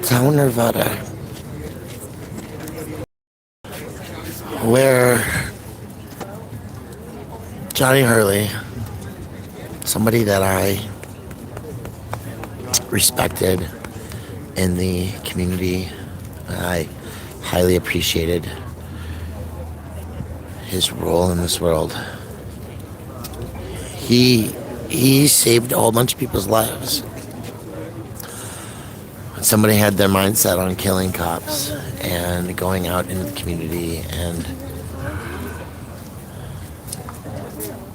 town Nevada, where Johnny Hurley, somebody that I respected in the community, I highly appreciated his role in this world. He saved a whole bunch of people's lives. Somebody had their mindset on killing cops and going out into the community and...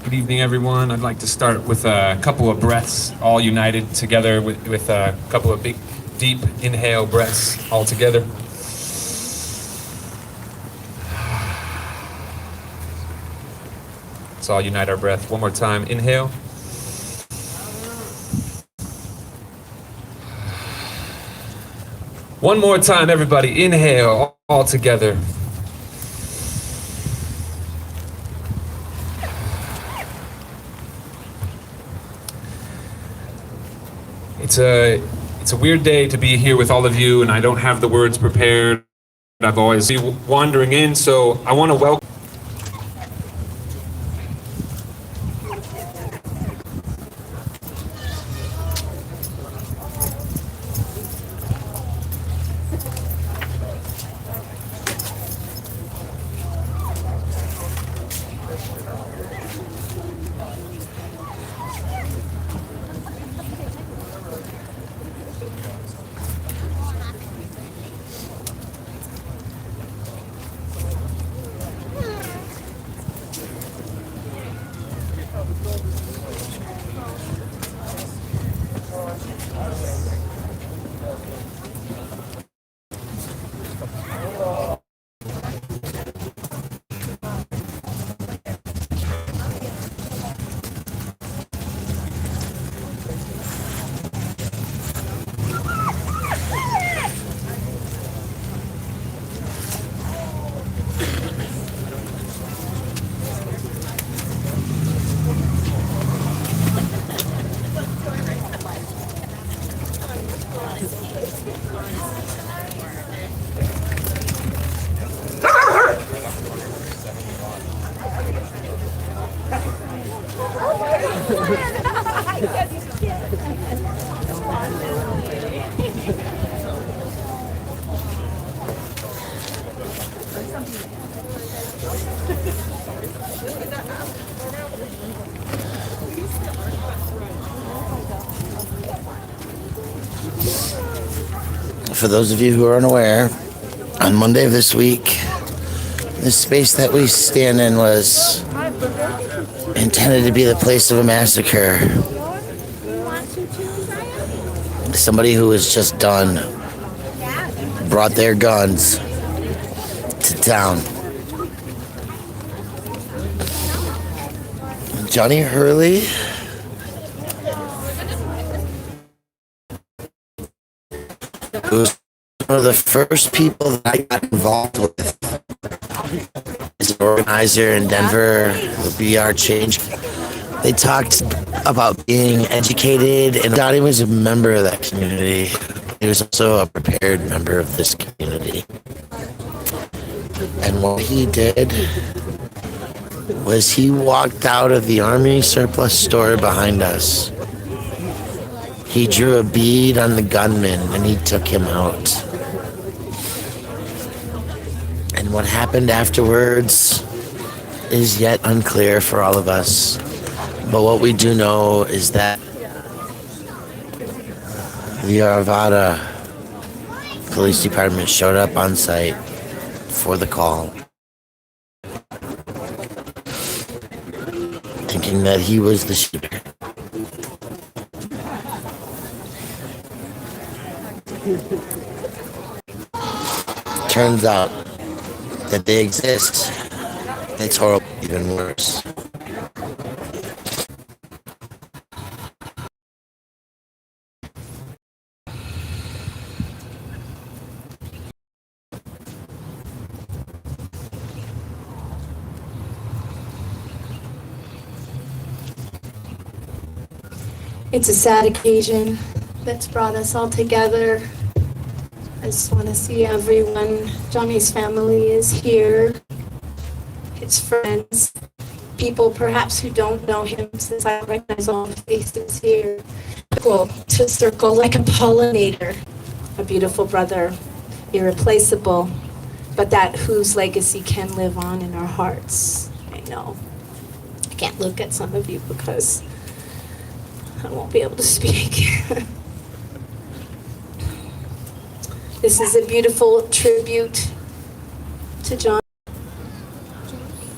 Good evening, everyone. I'd like to start with a couple of breaths, all united together with a couple of big, deep inhale breaths all together. Let's all unite our breath. One more time. Inhale. One more time, everybody. Inhale all together. It's a weird day to be here with all of you, and I don't have the words prepared. I've always been wandering in, so I want to welcome. For those of you who are unaware, on Monday of this week, this space that we stand in was intended to be the place of a massacre. Somebody who was just done brought their guns to town. Johnny Hurley was one of the first people that I got involved with as an organizer in Denver, the BR Change. They talked about being educated, and Johnny was a member of that community. He was also a prepared member of this community. And what he did was he walked out of the Army surplus store behind us. He drew a bead on the gunman and he took him out. And what happened afterwards is yet unclear for all of us. But what we do know is that the Arvada Police Department showed up on site for the call, thinking that he was the shooter. Turns out that they exist. It's horrible, even worse. It's a sad occasion that's brought us all together I just want to see everyone. Johnny's family is here. His friends, people perhaps who don't know him, since I recognize all the faces here. Cool. To circle like a pollinator. A beautiful brother, irreplaceable, but that whose legacy can live on in our hearts. I know. I can't look at some of you because I won't be able to speak. This is a beautiful tribute to John,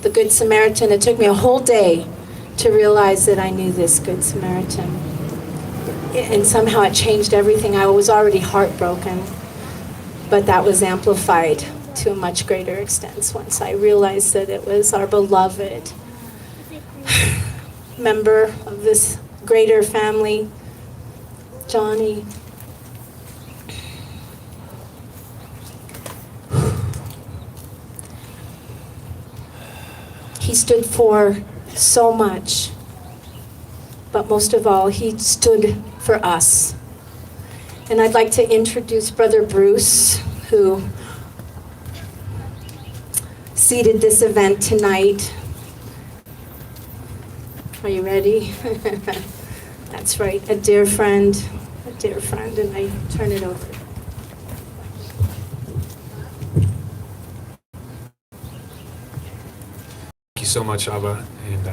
the Good Samaritan. It took me a whole day to realize that I knew this Good Samaritan. And somehow it changed everything. I was already heartbroken, but that was amplified to a much greater extent once I realized that it was our beloved member of this greater family, Johnny. He stood for so much, but most of all, he stood for us. And I'd like to introduce Brother Bruce, who seeded this event tonight. Are you ready? That's right, a dear friend, and I turn it over. Thank you so much, Ava. And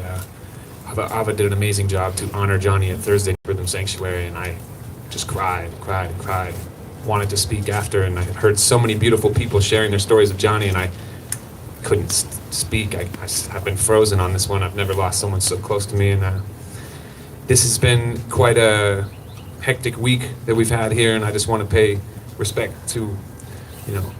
Ava did an amazing job to honor Johnny at Thursday Rhythm Sanctuary, and I just cried. Wanted to speak after, and I heard so many beautiful people sharing their stories of Johnny, and I couldn't speak. I've been frozen on this one. I've never lost someone so close to me, and this has been quite a hectic week that we've had here, and I just want to pay respect to,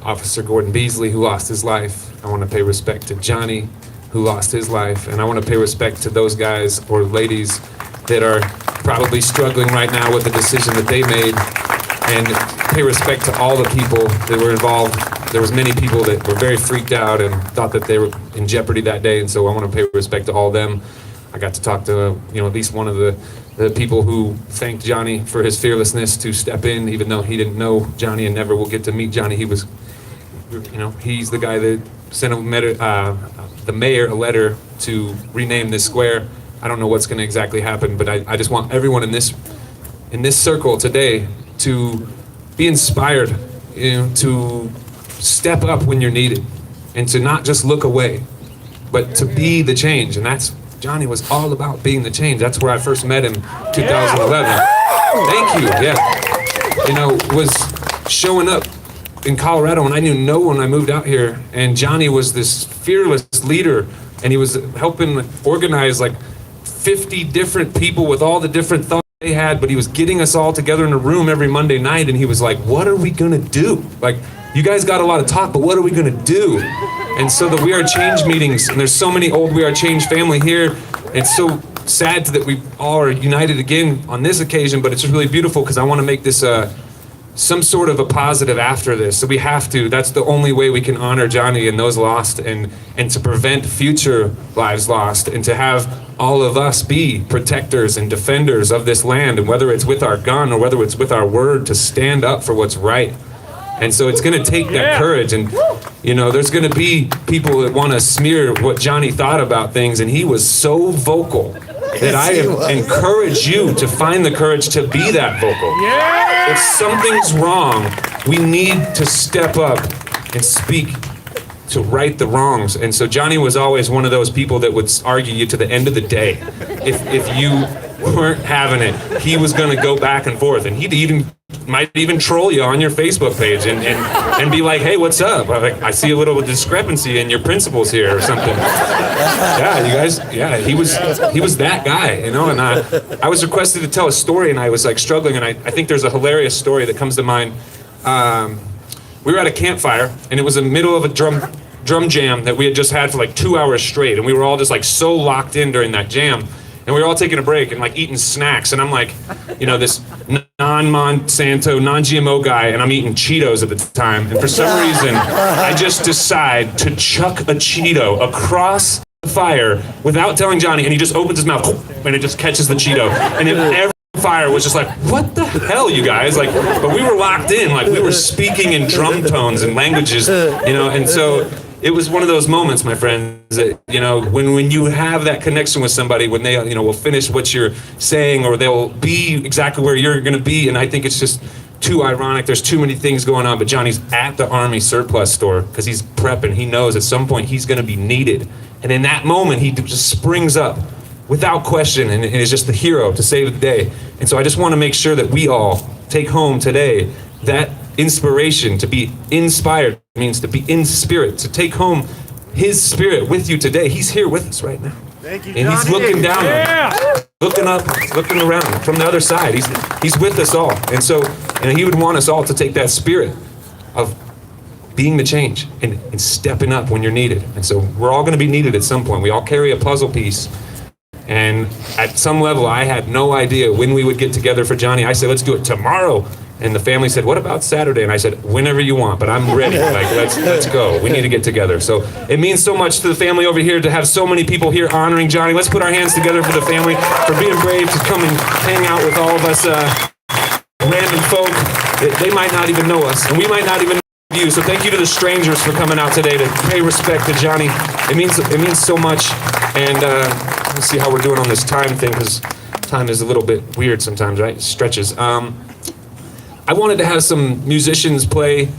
Officer Gordon Beasley, who lost his life. I want to pay respect to Johnny, who lost his life, and I want to pay respect to those guys or ladies that are probably struggling right now with the decision that they made, and pay respect to all the people that were involved. There was many people that were very freaked out and thought that they were in jeopardy that day, and so I want to pay respect to all of them. I got to talk to at least one of the people who thanked Johnny for his fearlessness to step in, even though he didn't know Johnny and never will get to meet Johnny. He was, he's the guy that sent the mayor a letter to rename this square. I don't know what's going to exactly happen, but I just want everyone in this circle today to be inspired, to step up when you're needed, and to not just look away, but to be the change. And Johnny was all about being the change. That's where I first met him, 2011. Thank you. Yeah, was showing up in Colorado, and I knew no one. I moved out here, and Johnny was this fearless leader, and he was helping organize like 50 different people with all the different thoughts they had, but he was getting us all together in a room every Monday night, and he was like, what are we gonna do? Like, you guys got a lot of talk, but what are we gonna do? And so the We Are Change meetings, and there's so many old We Are Change family here. It's so sad that we all are united again on this occasion, but it's really beautiful because I want to make this some sort of a positive after this. So we have to. That's the only way we can honor Johnny and those lost, and to prevent future lives lost, and to have all of us be protectors and defenders of this land, and whether it's with our gun or whether it's with our word, to stand up for what's right. And so it's going to take that courage, and there's going to be people that want to smear what Johnny thought about things, and he was so vocal that I encourage you to find the courage to be that vocal. If something's wrong, we need to step up and speak to right the wrongs. And so Johnny was always one of those people that would argue you to the end of the day. If you weren't having it, he was going to go back and forth, and he might even troll you on your Facebook page and be like, hey, what's up? I see a little discrepancy in your principles here or something. Yeah, you guys, he was that guy, and I was requested to tell a story, and I was like struggling, and I think there's a hilarious story that comes to mind. We were at a campfire, and it was in the middle of a drum jam that we had just had for like 2 hours straight, and we were all just like so locked in during that jam. And we were all taking a break and like eating snacks, and I'm like, this non-Monsanto, non-GMO guy, and I'm eating Cheetos at the time. And for some reason, I just decide to chuck a Cheeto across the fire without telling Johnny, and he just opens his mouth, and it just catches the Cheeto. And every Willfire was just like, what the hell, you guys? Like, but we were locked in, like we were speaking in drum tones and languages, and so it was one of those moments, my friends, that, when you have that connection with somebody, when they, will finish what you're saying, or they'll be exactly where you're going to be. And I think it's just too ironic. There's too many things going on, but Johnny's at the Army surplus store because he's prepping. He knows at some point he's going to be needed. And in that moment, he just springs up without question and is just the hero to save the day. And so I just want to make sure that we all take home today that inspiration. To be inspired means to be in spirit, to take home his spirit with you today. He's here with us right now. Thank you, and he's looking down, looking up, looking around from the other side. He's with us all. And so, he would want us all to take that spirit of being the change and stepping up when you're needed. And so we're all going to be needed at some point. We all carry a puzzle piece. And at some level, I had no idea when we would get together for Johnny. I said, let's do it tomorrow. And the family said, what about Saturday? And I said, whenever you want, but I'm ready. Like, let's go. We need to get together. So it means so much to the family over here to have so many people here honoring Johnny. Let's put our hands together for the family, for being brave to come and hang out with all of us random folk. They might not even know us, and we might not even know you. So thank you to the strangers for coming out today to pay respect to Johnny. It means so much. And let's see how we're doing on this time thing, because time is a little bit weird sometimes, right? It stretches. I wanted to have some musicians play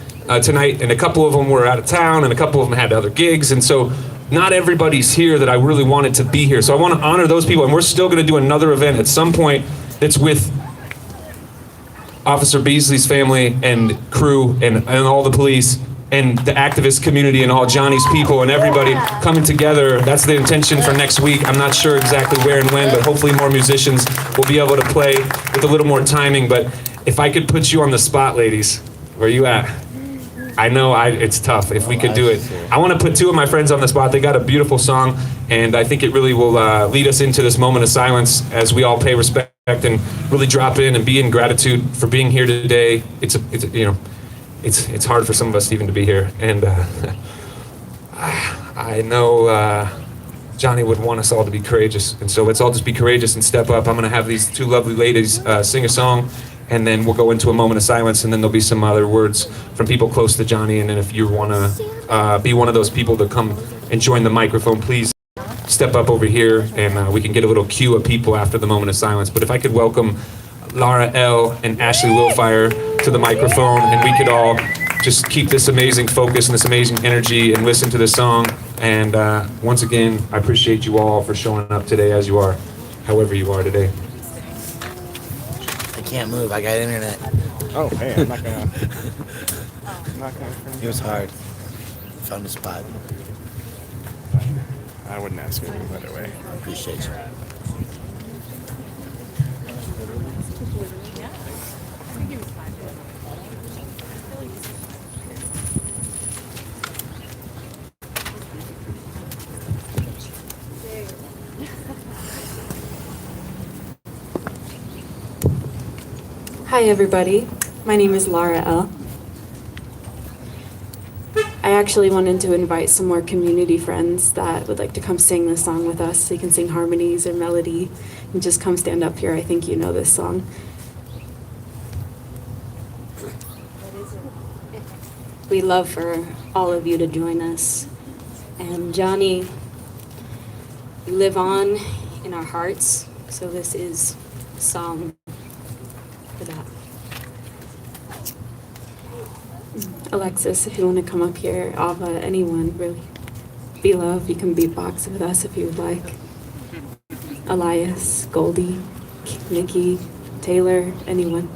tonight, and a couple of them were out of town, and a couple of them had other gigs, and so not everybody's here that I really wanted to be here. So I want to honor those people, and we're still going to do another event at some point that's with Officer Beasley's family and crew and all the police and the activist community and all Johnny's people and everybody coming together. That's the intention for next week. I'm not sure exactly where and when, but hopefully more musicians will be able to play with a little more timing. But if I could put you on the spot, ladies, where you at? I know it's tough. If we could do it. I want to put two of my friends on the spot. They got a beautiful song, and I think it really will lead us into this moment of silence as we all pay respect and really drop in and be in gratitude for being here today. It's hard for some of us even to be here, and I know Johnny would want us all to be courageous, and so let's all just be courageous and step up. I'm going to have these two lovely ladies sing a song, and then we'll go into a moment of silence, and then there'll be some other words from people close to Johnny. And then if you want to be one of those people to come and join the microphone, please step up over here, and we can get a little queue of people after the moment of silence. But if I could welcome Lara L. and Ashley Willfire to the microphone, and we could all just keep this amazing focus and this amazing energy and listen to this song. And once again, I appreciate you all for showing up today as you are, however you are today. I can't move. I got internet. Oh, hey, I'm not gonna. It was hard. Found a spot. I wouldn't ask you any better way. I appreciate you. Hi everybody, my name is Lara L. I actually wanted to invite some more community friends that would like to come sing this song with us. They can sing harmonies or melody and just come stand up here. I think you know this song. We love for all of you to join us. And Johnny, you live on in our hearts, so this is a song for that. Alexis, if you want to come up here, Ava, anyone, really. Be Love, you can beatbox with us if you would like. Elias, Goldie, Nikki, Taylor, anyone.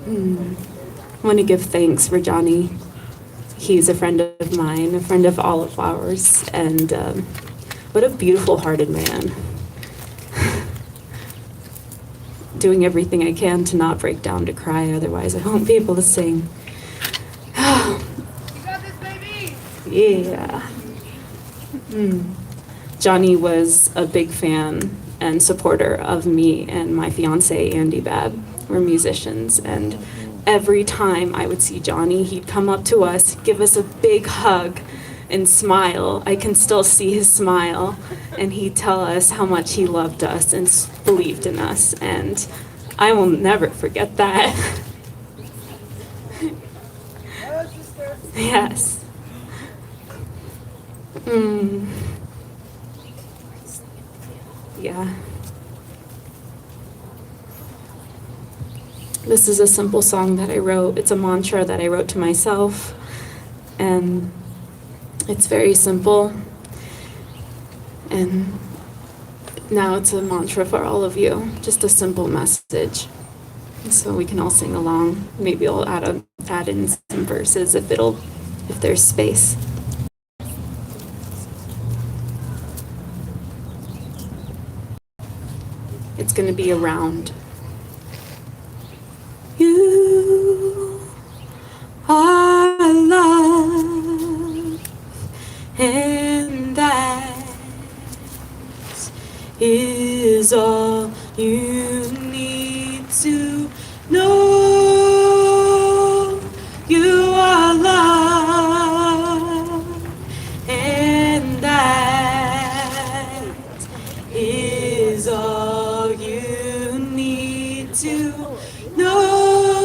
I want to give thanks for Johnny. He's a friend of mine, a friend of all of ours, and what a beautiful hearted man. Doing everything I can to not break down to cry, otherwise I won't be able to sing. You got this, baby! Yeah. Johnny was a big fan and supporter of me and my fiance, Andy Babb. We're musicians, and every time I would see Johnny, he'd come up to us, give us a big hug, and smile. I can still see his smile, and he'd tell us how much he loved us and believed in us, and I will never forget that. Yes. Yeah. This is a simple song that I wrote. It's a mantra that I wrote to myself, and it's very simple. And now it's a mantra for all of you, just a simple message. So we can all sing along. Maybe I'll add in some verses if there's space. It's going to be around. You are love, and that is all you need to know. You are love, and that is all you need to know.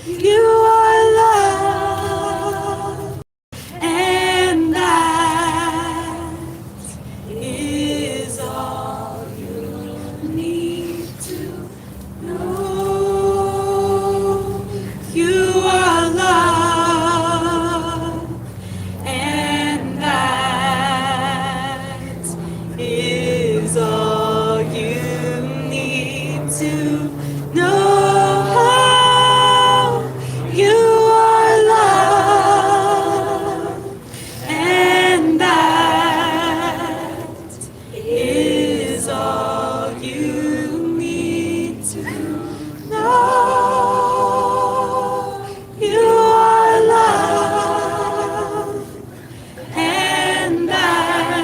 You are love, and that is all you need to know. You are love, and that is all you need to know. You are love, and that is all you need to know. You are love, and that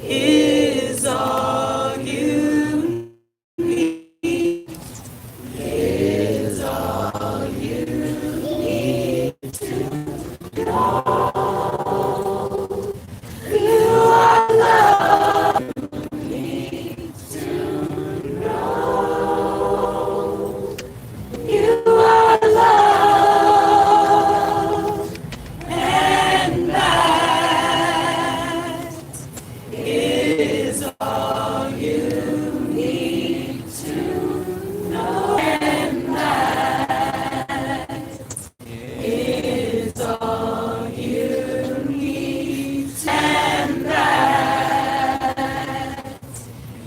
is all you need. Is all you need to know. You are love. Need to know. You are love, and that is all you need to know. And that is all you need to know. And that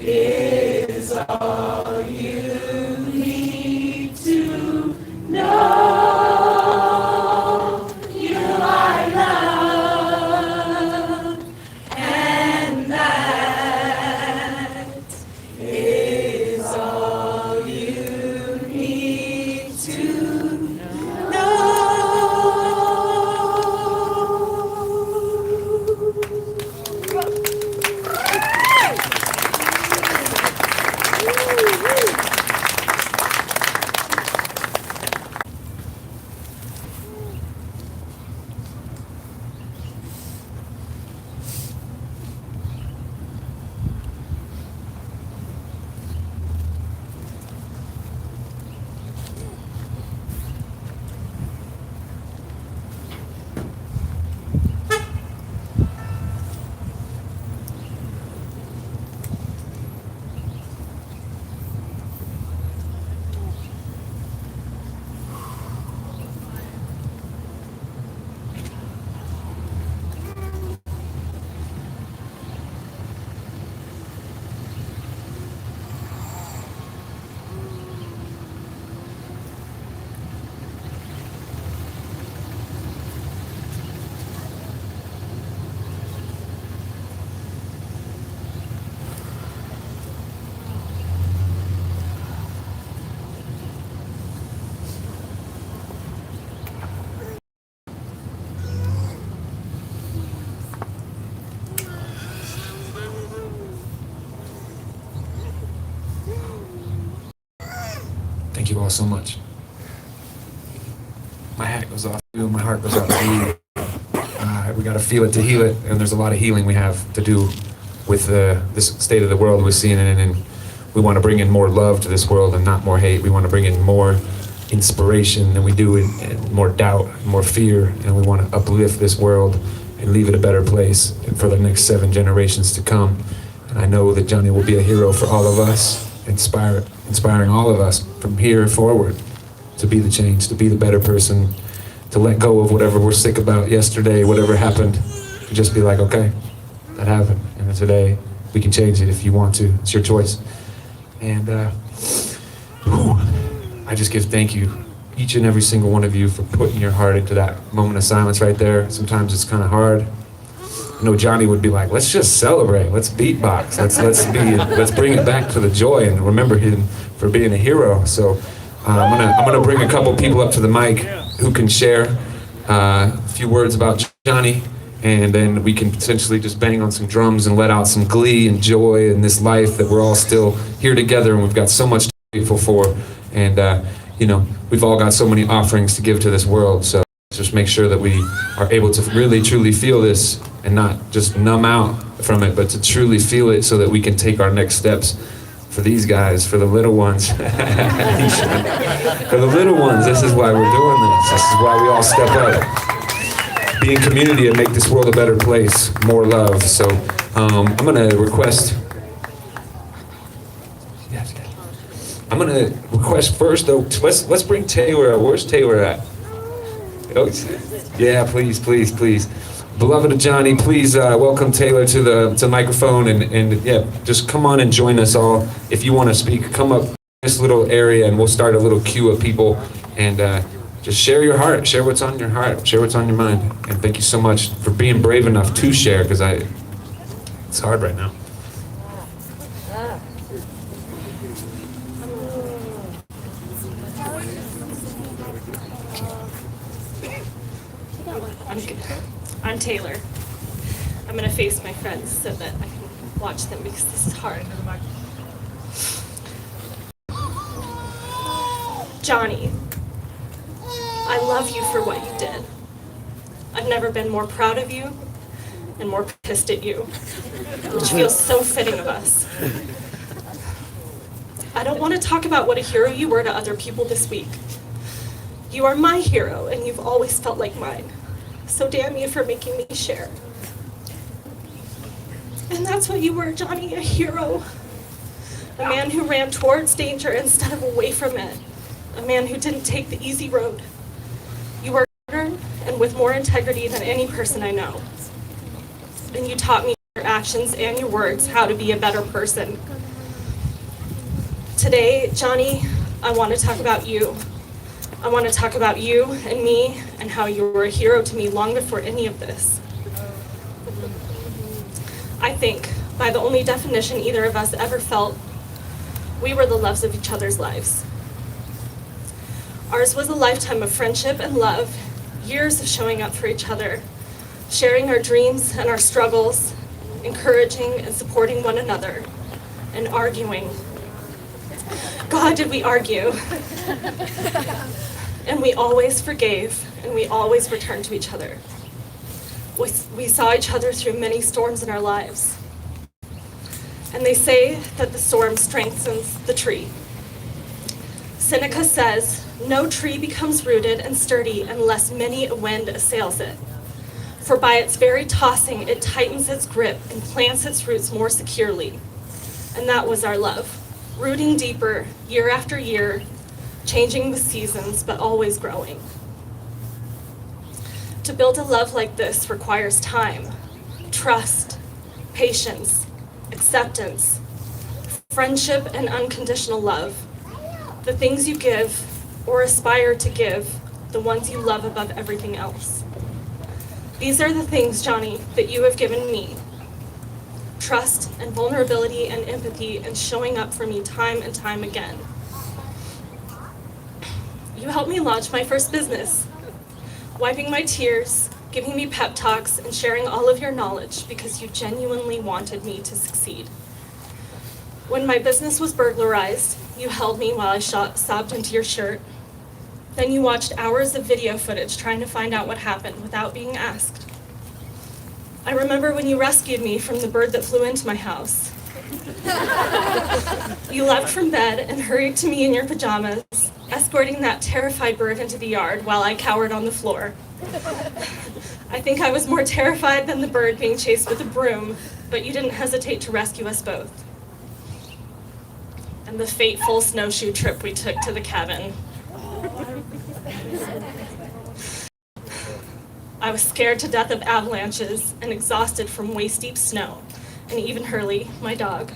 is all you need to know. You are love, and that is all you need to know. Thank you all so much. my hat goes off to you, my heart goes off to you. We got to feel it to heal it, and there's a lot of healing we have to do with this state of the world we're seeing it in, and we want to bring in more love to this world and not more hate. We want to bring in more inspiration than we do, and more doubt, more fear, and we want to uplift this world and leave it a better place for the next 7 generations to come. And I know that Johnny will be a hero for all of us, inspiring all of us from here forward to be the change, to be the better person, to let go of whatever we're sick about yesterday, whatever happened, to just be like, okay, that happened, and today we can change it if you want to. It's your choice. And I just give thank you, each and every single one of you, for putting your heart into that moment of silence right there. Sometimes it's kind of hard. I know Johnny would be like, let's just celebrate, let's beatbox, let's bring it back to the joy and remember him for being a hero. So I'm gonna bring a couple people up to the mic who can share a few words about Johnny, and then we can potentially just bang on some drums and let out some glee and joy in this life that we're all still here together, and we've got so much to be grateful for. And we've all got so many offerings to give to this world, so just make sure that we are able to really truly feel this and not just numb out from it, but to truly feel it so that we can take our next steps for these guys, for the little ones. For the little ones, this is why we're doing this. This is why we all step up. Be in community and make this world a better place, more love. So I'm gonna request first though, let's bring Taylor out. Where's Taylor at? Oh, yeah, please. Beloved of Johnny, please welcome Taylor to the microphone, and yeah, just come on and join us all. If you want to speak, come up this little area and we'll start a little queue of people, and just share your heart, share what's on your heart, share what's on your mind. And thank you so much for being brave enough to share, because it's hard right now. I'm Taylor. I'm gonna face my friends so that I can watch them, because this is hard. Johnny, I love you for what you did. I've never been more proud of you and more pissed at you, which feels so fitting of us. I don't want to talk about what a hero you were to other people this week. You are my hero, and you've always felt like mine. So damn you for making me share. And that's what you were, Johnny, a hero. A man who ran towards danger instead of away from it. A man who didn't take the easy road. You were harder and with more integrity than any person I know. And you taught me your actions and your words how to be a better person. Today, Johnny, I want to talk about you. I want to talk about you and me and how you were a hero to me long before any of this. I think, by the only definition either of us ever felt, we were the loves of each other's lives. Ours was a lifetime of friendship and love, years of showing up for each other, sharing our dreams and our struggles, encouraging and supporting one another, and arguing. God, did we argue. And we always forgave, and we always returned to each other. We saw each other through many storms in our lives. And they say that the storm strengthens the tree. Seneca says, no tree becomes rooted and sturdy unless many a wind assails it. For by its very tossing, it tightens its grip and plants its roots more securely. And that was our love, rooting deeper year after year, changing with seasons, but always growing. To build a love like this requires time, trust, patience, acceptance, friendship, and unconditional love. The things you give or aspire to give, the ones you love above everything else. These are the things, Johnny, that you have given me. Trust and vulnerability and empathy and showing up for me time and time again. You helped me launch my first business, wiping my tears, giving me pep talks, and sharing all of your knowledge because you genuinely wanted me to succeed. When my business was burglarized, you held me while I sobbed into your shirt. Then you watched hours of video footage trying to find out what happened without being asked. I remember when you rescued me from the bird that flew into my house. You leapt from bed and hurried to me in your pajamas, escorting that terrified bird into the yard while I cowered on the floor. I think I was more terrified than the bird being chased with a broom, but you didn't hesitate to rescue us both. And the fateful snowshoe trip we took to the cabin. I was scared to death of avalanches and exhausted from waist-deep snow, and even Hurley, my dog,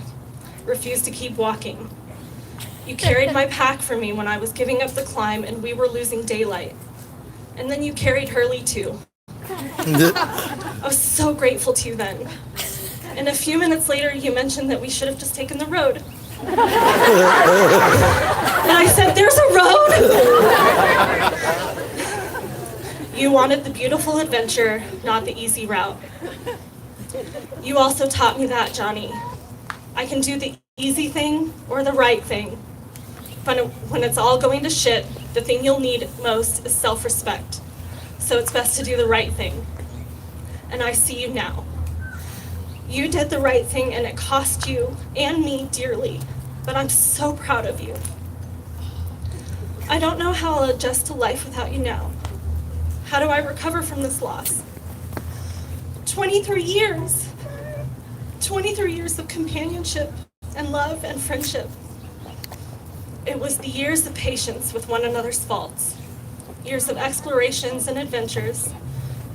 refused to keep walking. You carried my pack for me when I was giving up the climb and we were losing daylight. And then you carried Hurley too. I was so grateful to you then. And a few minutes later, you mentioned that we should have just taken the road. And I said, "There's a road!" You wanted the beautiful adventure, not the easy route. You also taught me that, Johnny. I can do the easy thing or the right thing. But when it's all going to shit, the thing you'll need most is self-respect. So it's best to do the right thing. And I see you now. You did the right thing and it cost you and me dearly, but I'm so proud of you. I don't know how I'll adjust to life without you now. How do I recover from this loss? 23 years. 23 years of companionship and love and friendship. It was the years of patience with one another's faults, years of explorations and adventures,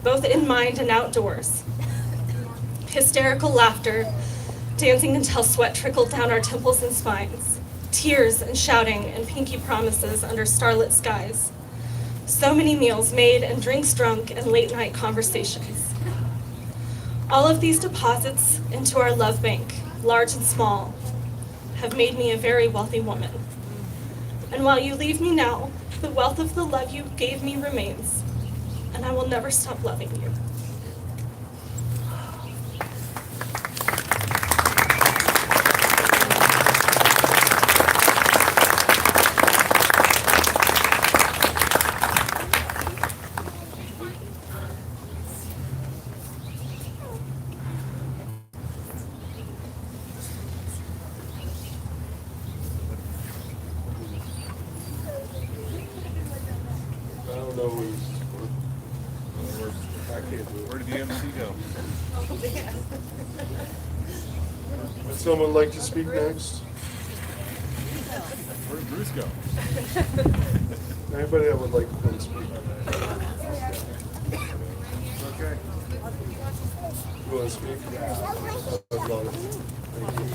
both in mind and outdoors. Hysterical laughter, dancing until sweat trickled down our temples and spines, tears and shouting and pinky promises under starlit skies. So many meals made and drinks drunk and late night conversations. All of these deposits into our love bank, large and small, have made me a very wealthy woman. And while you leave me now, the wealth of the love you gave me remains, and I will never stop loving you. Where did the MC go? Would someone like to speak next? Where did Bruce go? Anybody that would like to come speak? Okay. You want to speak? I'd love it. Thank you.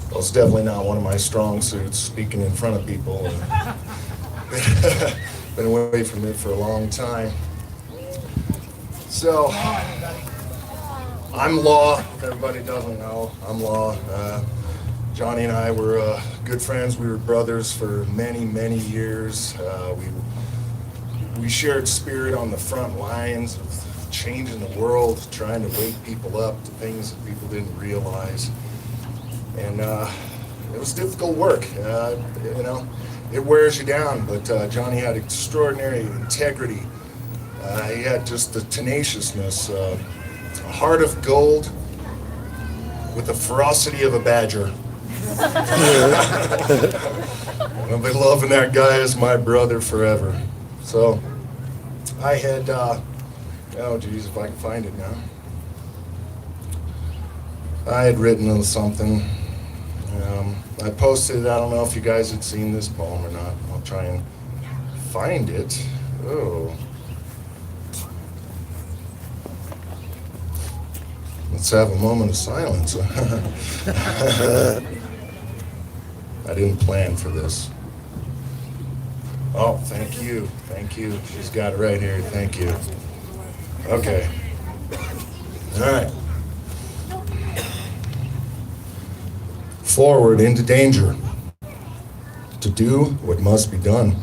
Well, it's definitely not one of my strong suits, speaking in front of people. Been away from it for a long time. So, I'm Law. If everybody doesn't know, I'm Law. Johnny and I were good friends. We were brothers for many, many years. We shared spirit on the front lines of changing the world, trying to wake people up to things that people didn't realize. And it was difficult work, it wears you down, but Johnny had extraordinary integrity. He had just the tenaciousness, a heart of gold with the ferocity of a badger. I'll be loving that guy as my brother forever. So I had, oh geez, if I can find it now. I had written something. I posted it. I don't know if you guys had seen this poem or not. I'll try and find it. Oh. Let's have a moment of silence. I didn't plan for this. Oh, thank you. Thank you. She's got it right here. Thank you. Okay. All right. Forward into danger, to do what must be done.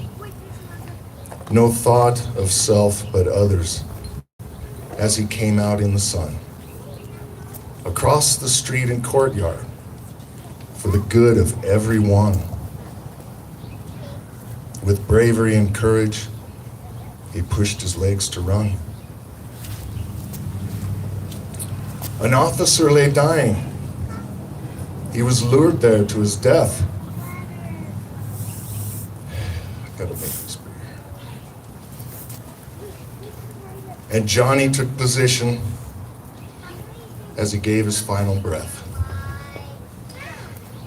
No thought of self but others, as he came out in the sun. across the street and courtyard for the good of everyone. With bravery and courage, he pushed his legs to run. An officer lay dying. He was lured there to his death. I gotta make this bigger. And Johnny took position as he gave his final breath.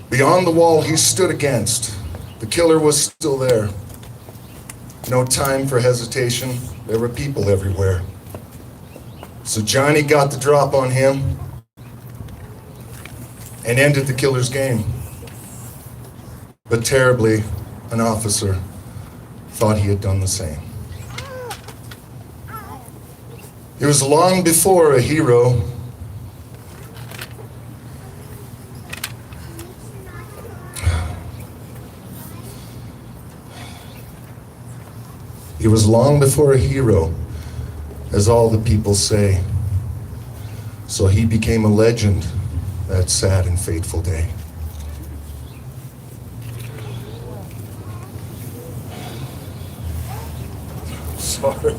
Beyond the wall he stood against, the killer was still there. No time for hesitation. There were people everywhere. So Johnny got the drop on him and ended the killer's game. But terribly, an officer thought he had done the same. It was long before a hero He was long before a hero, as all the people say. So he became a legend that sad and fateful day. Sorry.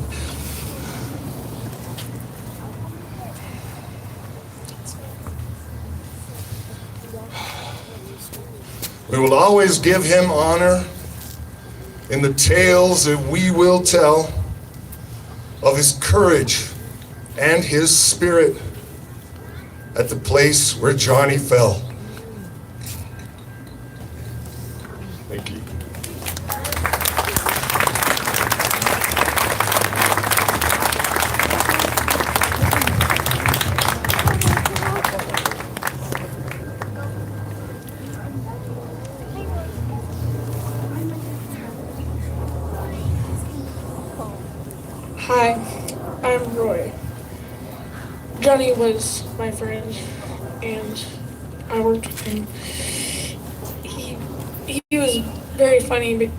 We will always give him honor in the tales that we will tell of his courage and his spirit at the place where Johnny fell. Thank you. Hi, I'm Roy. Johnny was my friend, and I worked with him. He was very funny, but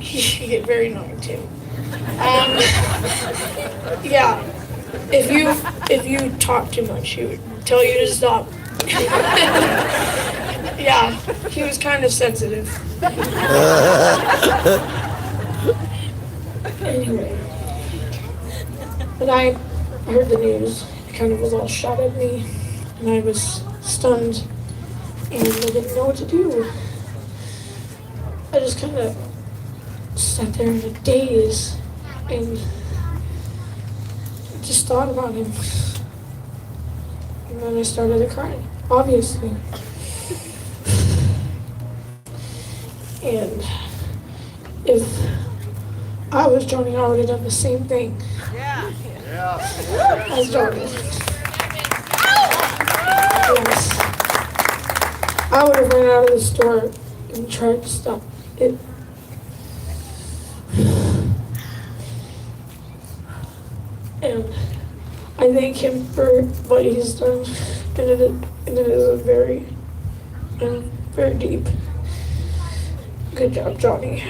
he could get very annoying too. Yeah, if you talk too much, he would tell you to stop. Yeah, he was kind of sensitive. Anyway. When I heard the news, it kind of was all shot at me, and I was stunned, and I didn't know what to do. I just kind of sat there in a daze, and just thought about him. And then I started to cry, obviously. And if I was Johnny, I would have done the same thing. As Johnny. Yes. I would have ran out of the store and tried to stop it. And I thank him for what he's done. And it is a very deep. Good job, Johnny.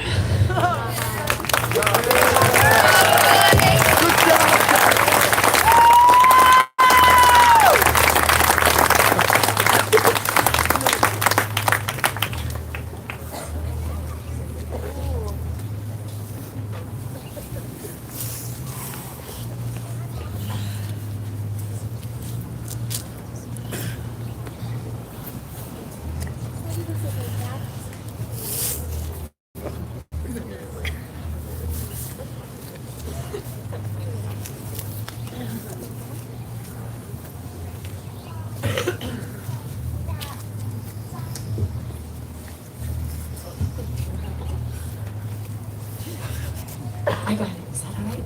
I got it. Is that all right?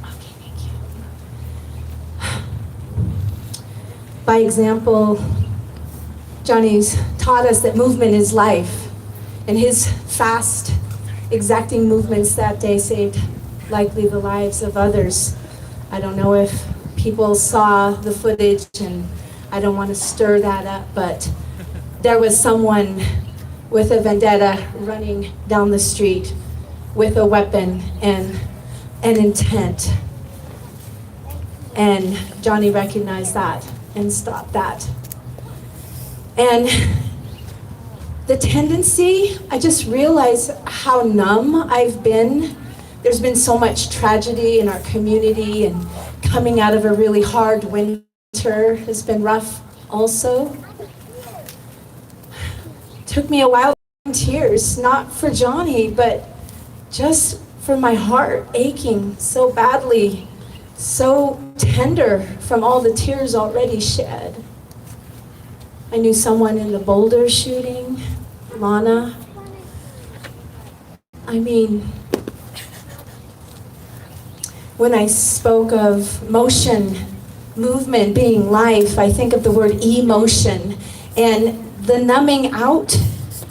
Okay, thank you. By example, Johnny's taught us that movement is life, and his fast, exacting movements that day saved likely the lives of others. I don't know if people saw the footage, and I don't want to stir that up, but there was someone with a vendetta running down the street with a weapon and an intent. And Johnny recognized that and stop that. And the tendency, I just realize how numb I've been. There's been so much tragedy in our community, and coming out of a really hard winter has been rough also. Took me a while to tears, not for Johnny, but just for my heart aching so badly, so tender from all the tears already shed. I knew someone in the Boulder shooting, Lana. I mean, when I spoke of motion, movement being life, I think of the word emotion. And the numbing out,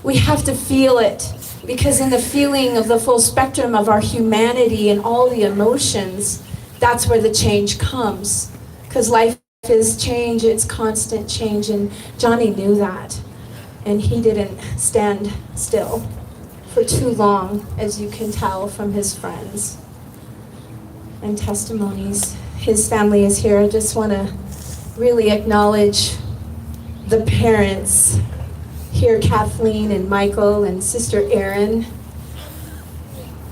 we have to feel it, because in the feeling of the full spectrum of our humanity and all the emotions, that's where the change comes. Because life is change, it's constant change, and Johnny knew that. And he didn't stand still for too long, as you can tell from his friends and testimonies. His family is here. I just want to really acknowledge the parents here, Kathleen and Michael and Sister Erin.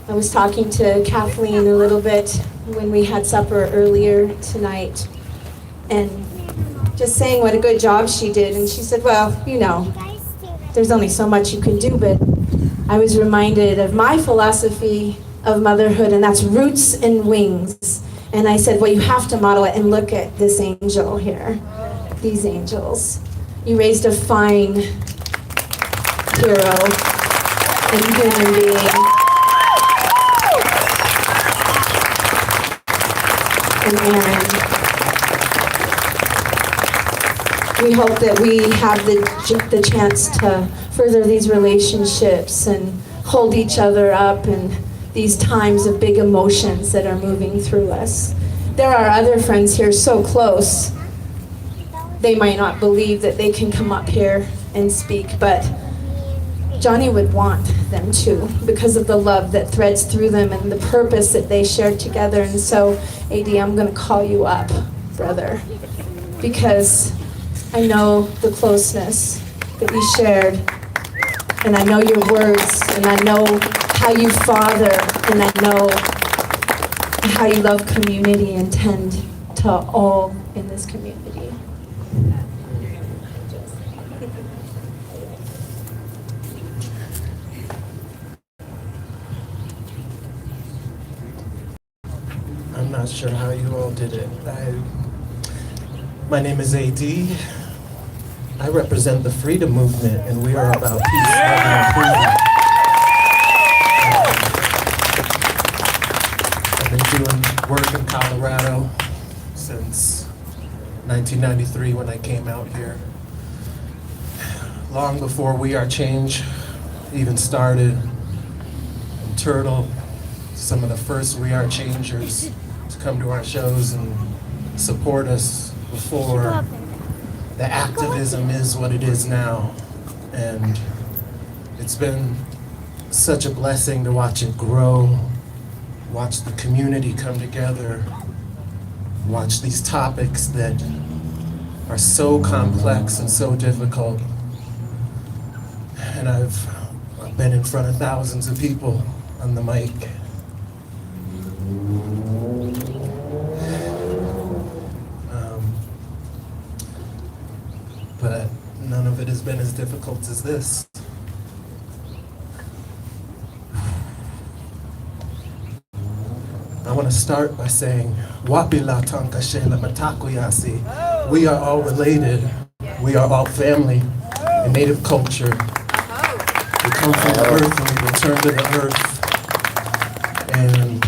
I was talking to Kathleen a little bit when we had supper earlier tonight, and just saying what a good job she did. And she said, well, you know, there's only so much you can do, but I was reminded of my philosophy of motherhood, and that's roots and wings. And I said, well, you have to model it, and look at this angel here, these angels. You raised a fine hero and human being. And Aaron. We hope that we have the chance to further these relationships and hold each other up in these times of big emotions that are moving through us. There are other friends here so close, they might not believe that they can come up here and speak, but Johnny would want them to, because of the love that threads through them and the purpose that they shared together. And so, AD, I'm going to call you up, brother, because I know the closeness that we shared, and I know your words, and I know how you father, and I know how you love community and tend to all in this community. I'm not sure how you all did it. My name is AD. I represent the freedom movement, and we are about peace, love, and improvement. I've been doing work in Colorado since 1993 when I came out here. Long before We Are Change even started. And Turtle, some of the first We Are Changers to come to our shows and support us before the activism is what it is now. And it's been such a blessing to watch it grow, watch the community come together, watch these topics that are so complex and so difficult. And I've been in front of thousands of people on the mic. But none of it has been as difficult as this. I want to start by saying, Wapila Tonka Shela Matakuyasi. We are all related. We are all family in Native culture. We come from the earth and we return to the earth. And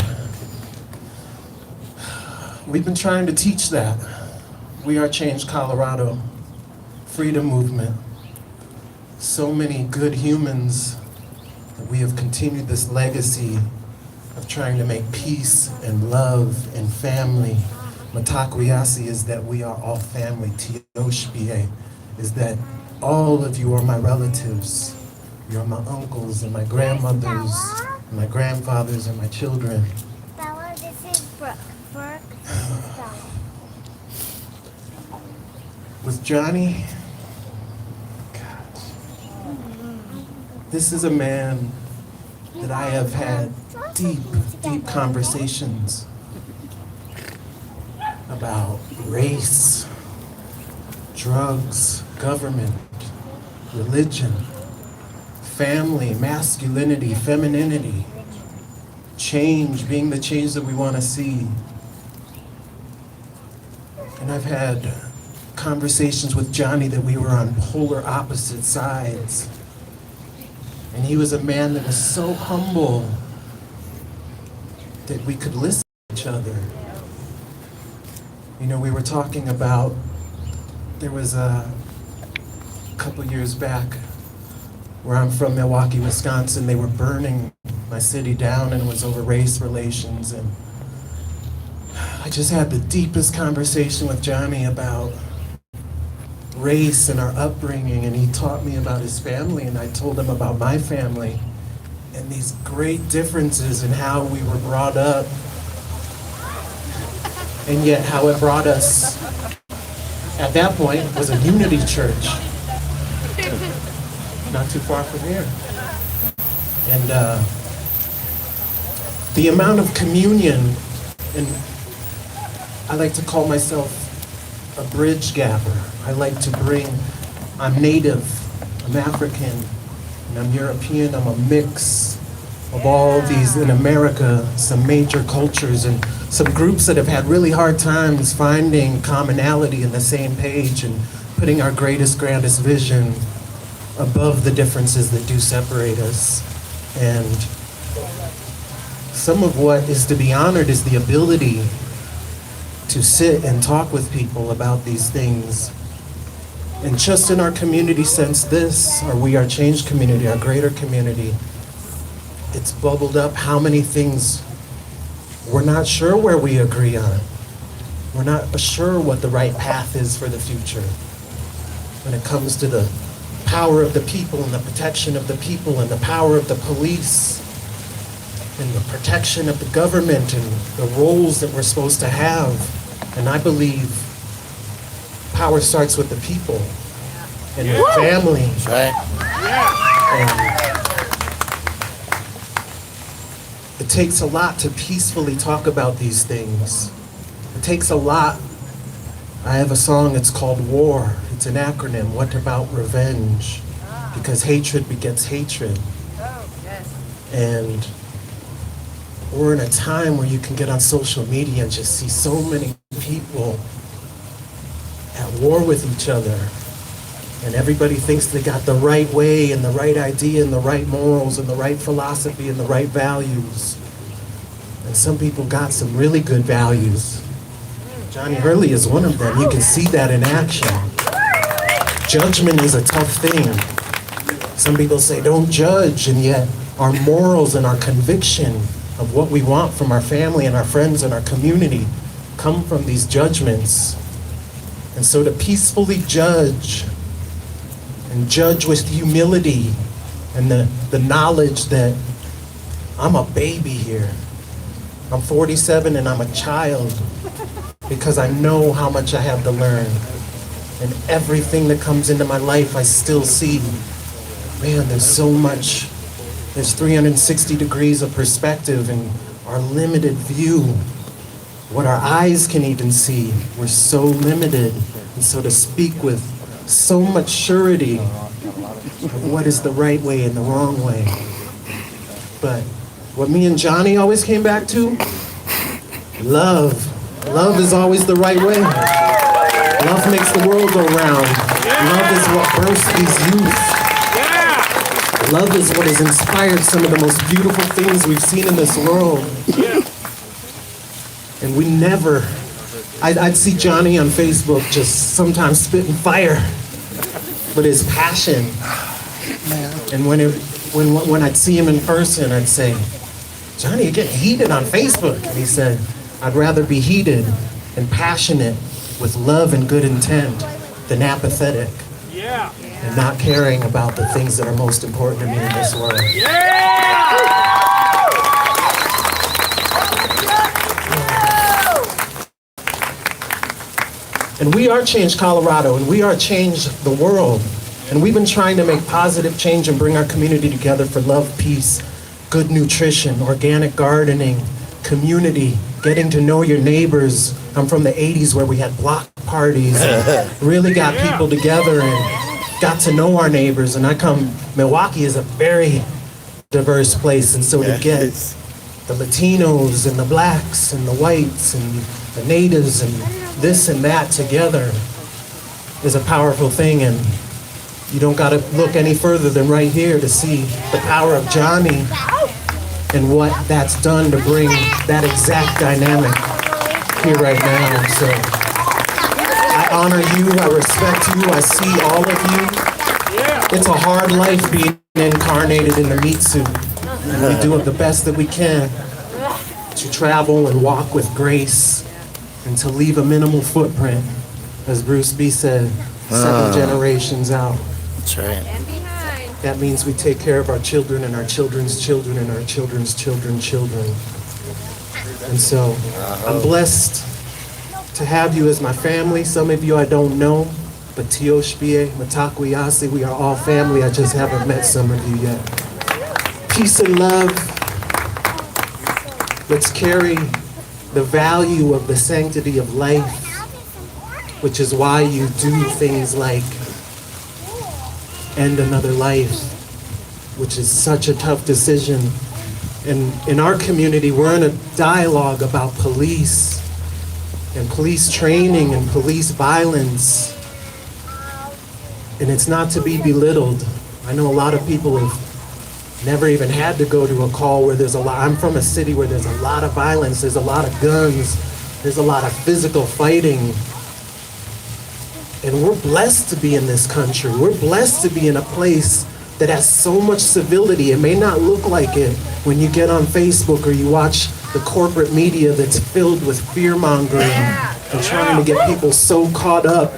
we've been trying to teach that. We Are Change Colorado, freedom movement. So many good humans that we have continued this legacy of trying to make peace and love and family. Matakuyasi is that we are all family. Tioshpie is that all of you are my relatives. You're my uncles and my grandmothers, and my grandfathers and my children. Bella, this is Brooke. Brooke, this is Bella. With Johnny, this is a man that I have had deep, deep conversations about race, drugs, government, religion, family, masculinity, femininity, change, being the change that we want to see. And I've had conversations with Johnny that we were on polar opposite sides. And he was a man that was so humble that we could listen to each other. You know, we were talking about, there was a couple years back where I'm from, Milwaukee, Wisconsin, they were burning my city down, and it was over race relations. And I just had the deepest conversation with Johnny about race and our upbringing, and he taught me about his family, and I told him about my family and these great differences in how we were brought up, and yet how it brought us, at that point, was a unity church, not too far from here. And the amount of communion, and I like to call myself a bridge gapper. I like to bring, I'm native, I'm African, and I'm European. I'm a mix of all these, in America, some major cultures and some groups that have had really hard times finding commonality in the same page and putting our greatest, grandest vision above the differences that do separate us. And some of what is to be honored is the ability to sit and talk with people about these things. And just in our community sense, this, our We Are Change community, our greater community, it's bubbled up how many things we're not sure where we agree on. We're not sure what the right path is for the future. When it comes to the power of the people and the protection of the people and the power of the police and the protection of the government and the roles that we're supposed to have. And I believe power starts with the people and the family. That's right. And it takes a lot to peacefully talk about these things. It takes a lot. I have a song, it's called War. It's an acronym, What About Revenge? Because hatred begets hatred. And we're in a time where you can get on social media and just see so many people at war with each other. And everybody thinks they got the right way and the right idea and the right morals and the right philosophy and the right values. And some people got some really good values. Johnny Hurley is one of them. You can see that in action. Judgment is a tough thing. Some people say don't judge, and yet our morals and our conviction of what we want from our family and our friends and our community come from these judgments. And so to peacefully judge, and judge with humility and the knowledge that I'm a baby here. I'm 47 and I'm a child because I know how much I have to learn. And everything that comes into my life, I still see, man, there's so much. There's 360 degrees of perspective in our limited view. What our eyes can even see, we're so limited. And so to speak with so much surety of what is the right way and the wrong way. But what me and Johnny always came back to, love. Love is always the right way. Love makes the world go round. Love is what births these youth. Love is what has inspired some of the most beautiful things we've seen in this world. And we never, I'd see Johnny on Facebook just sometimes spitting fire, but his passion. And when I'd see him in person, I'd say, Johnny, you're getting heated on Facebook. And he said, I'd rather be heated and passionate with love and good intent than apathetic. And not caring about the things that are most important to me in this world. And we are Change Colorado, and we are Change the World. And we've been trying to make positive change and bring our community together for love, peace, good nutrition, organic gardening, community, getting to know your neighbors. I'm from the 80s where we had block parties and really got people together and got to know our neighbors. And Milwaukee is a very diverse place, and so to get the Latinos and the blacks and the whites and the natives and this and that together is a powerful thing. And you don't got to look any further than right here to see the power of Johnny and what that's done to bring that exact dynamic here right now. So I honor you, I respect you, I see all of you. It's a hard life being incarnated in the meat suit. And we do it the best that we can to travel and walk with grace and to leave a minimal footprint, as Bruce B said, 7 generations out. That's right. That means we take care of our children and our children's children and our children's children's children. And so I'm blessed to have you as my family. Some of you I don't know, but Tioshbie, Matakwiyasi, we are all family. I just haven't met some of you yet. Peace and love. Let's carry the value of the sanctity of life, which is why you do things like end another life, which is such a tough decision. And in our community, we're in a dialogue about police and police training and police violence. And it's not to be belittled. I know a lot of people have never even had to go to a call where there's a lot. I'm from a city where there's a lot of violence, there's a lot of guns, there's a lot of physical fighting. And we're blessed to be in this country. We're blessed to be in a place that has so much civility. It may not look like it when you get on Facebook or you watch the corporate media that's filled with fear-mongering and trying to get people so caught up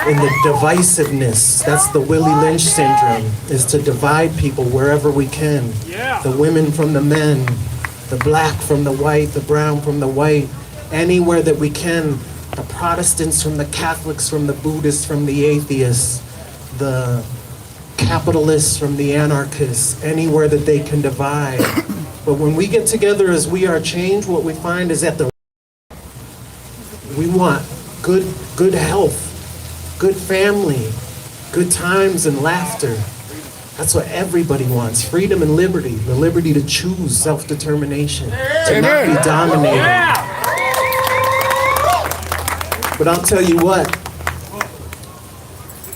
in the divisiveness. That's the Willie Lynch syndrome, is to divide people wherever we can. The women from the men, the black from the white, the brown from the white, anywhere that we can. The Protestants from the Catholics, from the Buddhists, from the atheists, the capitalists from the anarchists, anywhere that they can divide. But when we get together as we are Change, what we find is that we want good health, good family, good times and laughter. That's what everybody wants. Freedom and liberty, the liberty to choose, self-determination, to not be dominated. But I'll tell you what,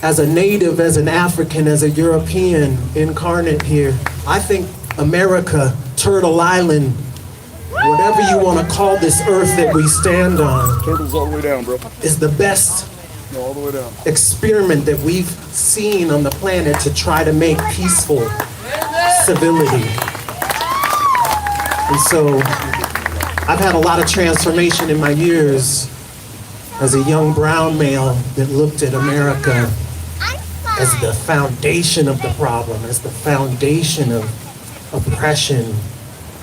as a native, as an African, as a European incarnate here, I think America, Turtle Island, whatever you want to call this earth that we stand on, Turtles all the way down, bro. is the best All the way down. experiment that we've seen on the planet to try to make peaceful civility. And so I've had a lot of transformation in my years as a young brown male that looked at America as the foundation of the problem, as the foundation of oppression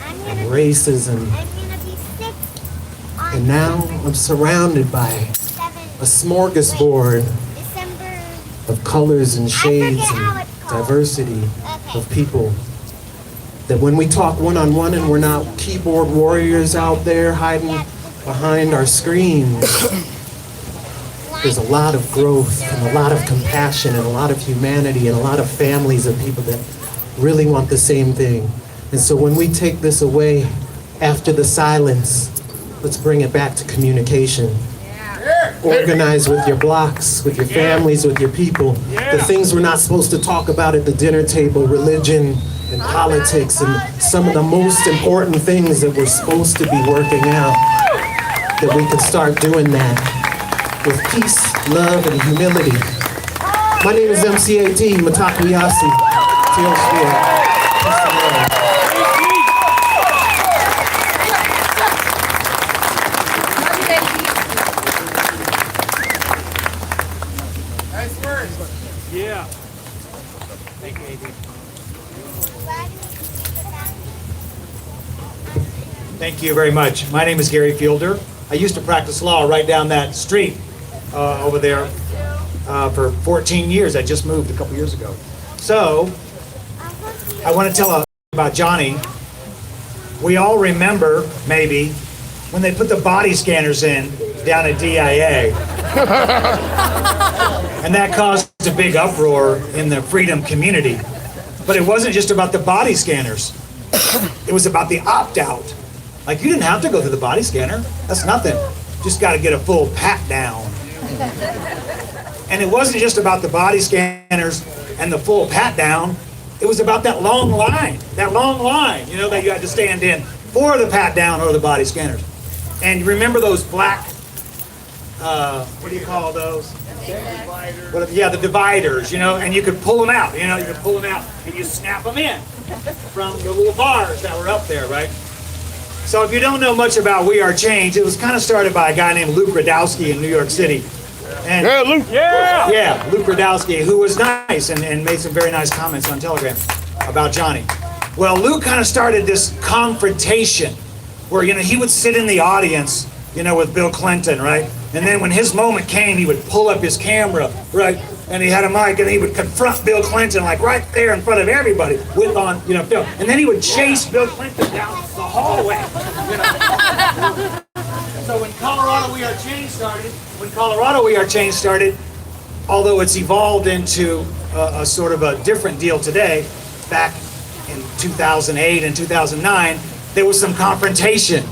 and racism. And now I'm surrounded by a smorgasbord of colors and shades and diversity of people. That when we talk one-on-one and we're not keyboard warriors out there hiding behind our screens, there's a lot of growth and a lot of compassion and a lot of humanity and a lot of families of people that really want the same thing. And so when we take this away after the silence, let's bring it back to communication. Organize with your blocks, with your families, with your people. The things we're not supposed to talk about at the dinner table, religion and politics, and some of the most important things that we're supposed to be working out, that we can start doing that with peace, love, and humility. My name is MCAT, Matakwiyasi, Tioshbie. Peace and love. Nice work. Yeah. Thank you very much. My name is Gary Fielder. I used to practice law right down that street. over there for 14 years. I just moved a couple years ago. So I want to tell about Johnny. We all remember, maybe, when they put the body scanners in down at DIA. And that caused a big uproar in the freedom community. But it wasn't just about the body scanners. It was about the opt-out. Like, you didn't have to go through the body scanner. That's nothing. Just got to get a full pat down. And it wasn't just about the body scanners and the full pat down. It was about that long line, you know, that you had to stand in for the pat down or the body scanners. And you remember those black, what do you call those? Yeah, the dividers, you know, and you could pull them out, you know, you could pull them out and you snap them in from the little bars that were up there, right? So if you don't know much about We Are Change, it was kind of started by a guy named Luke Radowski in New York City. And, Yeah, Luke. yeah, Luke Radowski, who was nice and made some very nice comments on Telegram about Johnny. Well, Luke kind of started this confrontation where, you know, he would sit in the audience, you know, with Bill Clinton, right? And then when his moment came, he would pull up his camera, right? And he had a mic and he would confront Bill Clinton, like right there in front of everybody with on, you know, film. And then he would chase Bill Clinton down the hallway, you know? So when Colorado We Are Change started, although it's evolved into a sort of a different deal today, back in 2008 and 2009, there was some confrontation.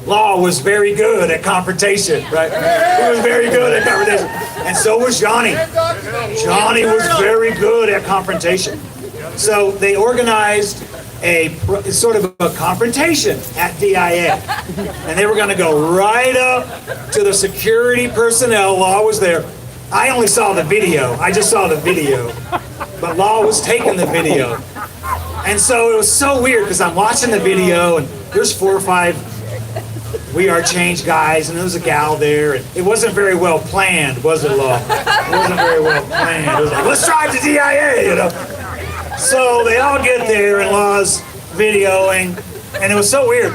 Law was very good at confrontation, right? He was very good at confrontation. And so was Johnny. Johnny was very good at confrontation. So they organized a sort of a confrontation at DIA. And they were going to go right up to the security personnel. Law was there. I only saw the video. I just saw the video. But Law was taking the video. And so it was so weird because I'm watching the video and there's 4 or 5 We Are Change guys, and there was a gal there. And it wasn't very well planned, was it, Law? It wasn't very well planned. It was like, let's drive to DIA, you know? So they all get there, and Law's videoing, and it was so weird.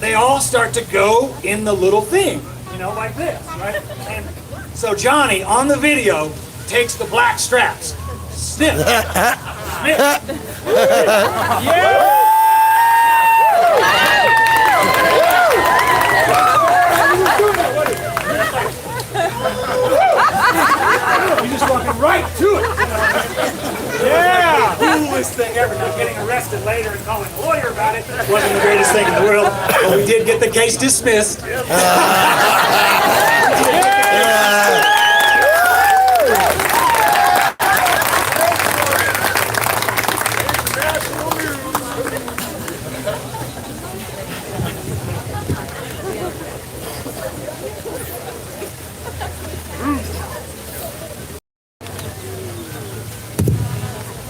They all start to go in the little thing, you know, like this, right? And so Johnny, on the video, takes the black straps. Sniff. Sniff. Yeah! You're just walking right to it. Yeah! Coolest thing ever. Now, getting arrested later and calling a lawyer about it wasn't the greatest thing in the world, but we did get the case dismissed.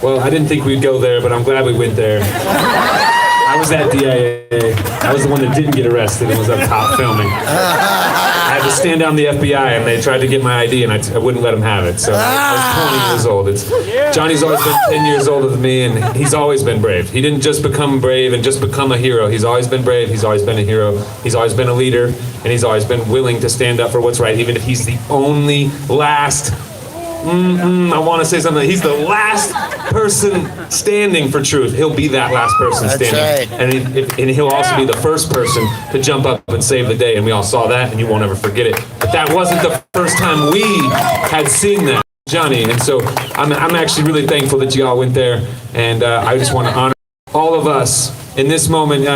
Well, I didn't think we'd go there, but I'm glad we went there. I was at DIA. I was the one that didn't get arrested and was up top filming. I had to stand down the FBI, and they tried to get my ID, and I wouldn't let them have it. So I was 20 years old. Johnny's always been 10 years older than me, and he's always been brave. He didn't just become brave and just become a hero. He's always been brave. He's always been a hero. He's always been a leader, and he's always been willing to stand up for what's right, even if he's the only last I want to say something. He's the last person standing for truth. He'll be that last person standing. Right. And he'll also be the first person to jump up and save the day. And we all saw that, and you won't ever forget it. But that wasn't the first time we had seen that, Johnny. And so I'm actually really thankful that you all went there. And I just want to honor all of us in this moment.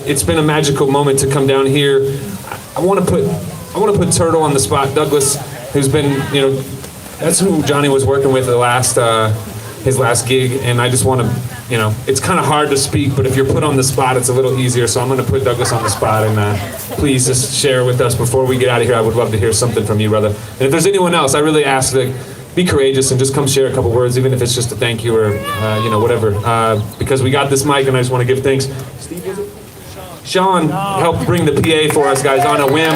It's been a magical moment to come down here. I want to put Turtle on the spot. Douglas, who's been, that's who Johnny was working with his last gig, and I just want to, it's kind of hard to speak, but if you're put on the spot, it's a little easier, so I'm going to put Douglas on the spot, and please just share with us before we get out of here. I would love to hear something from you, brother. And if there's anyone else, I really ask that be courageous and just come share a couple words, even if it's just a thank you or, whatever, because we got this mic, and I just want to give thanks. Steve, was it? Sean helped bring the PA for us, guys, on a whim.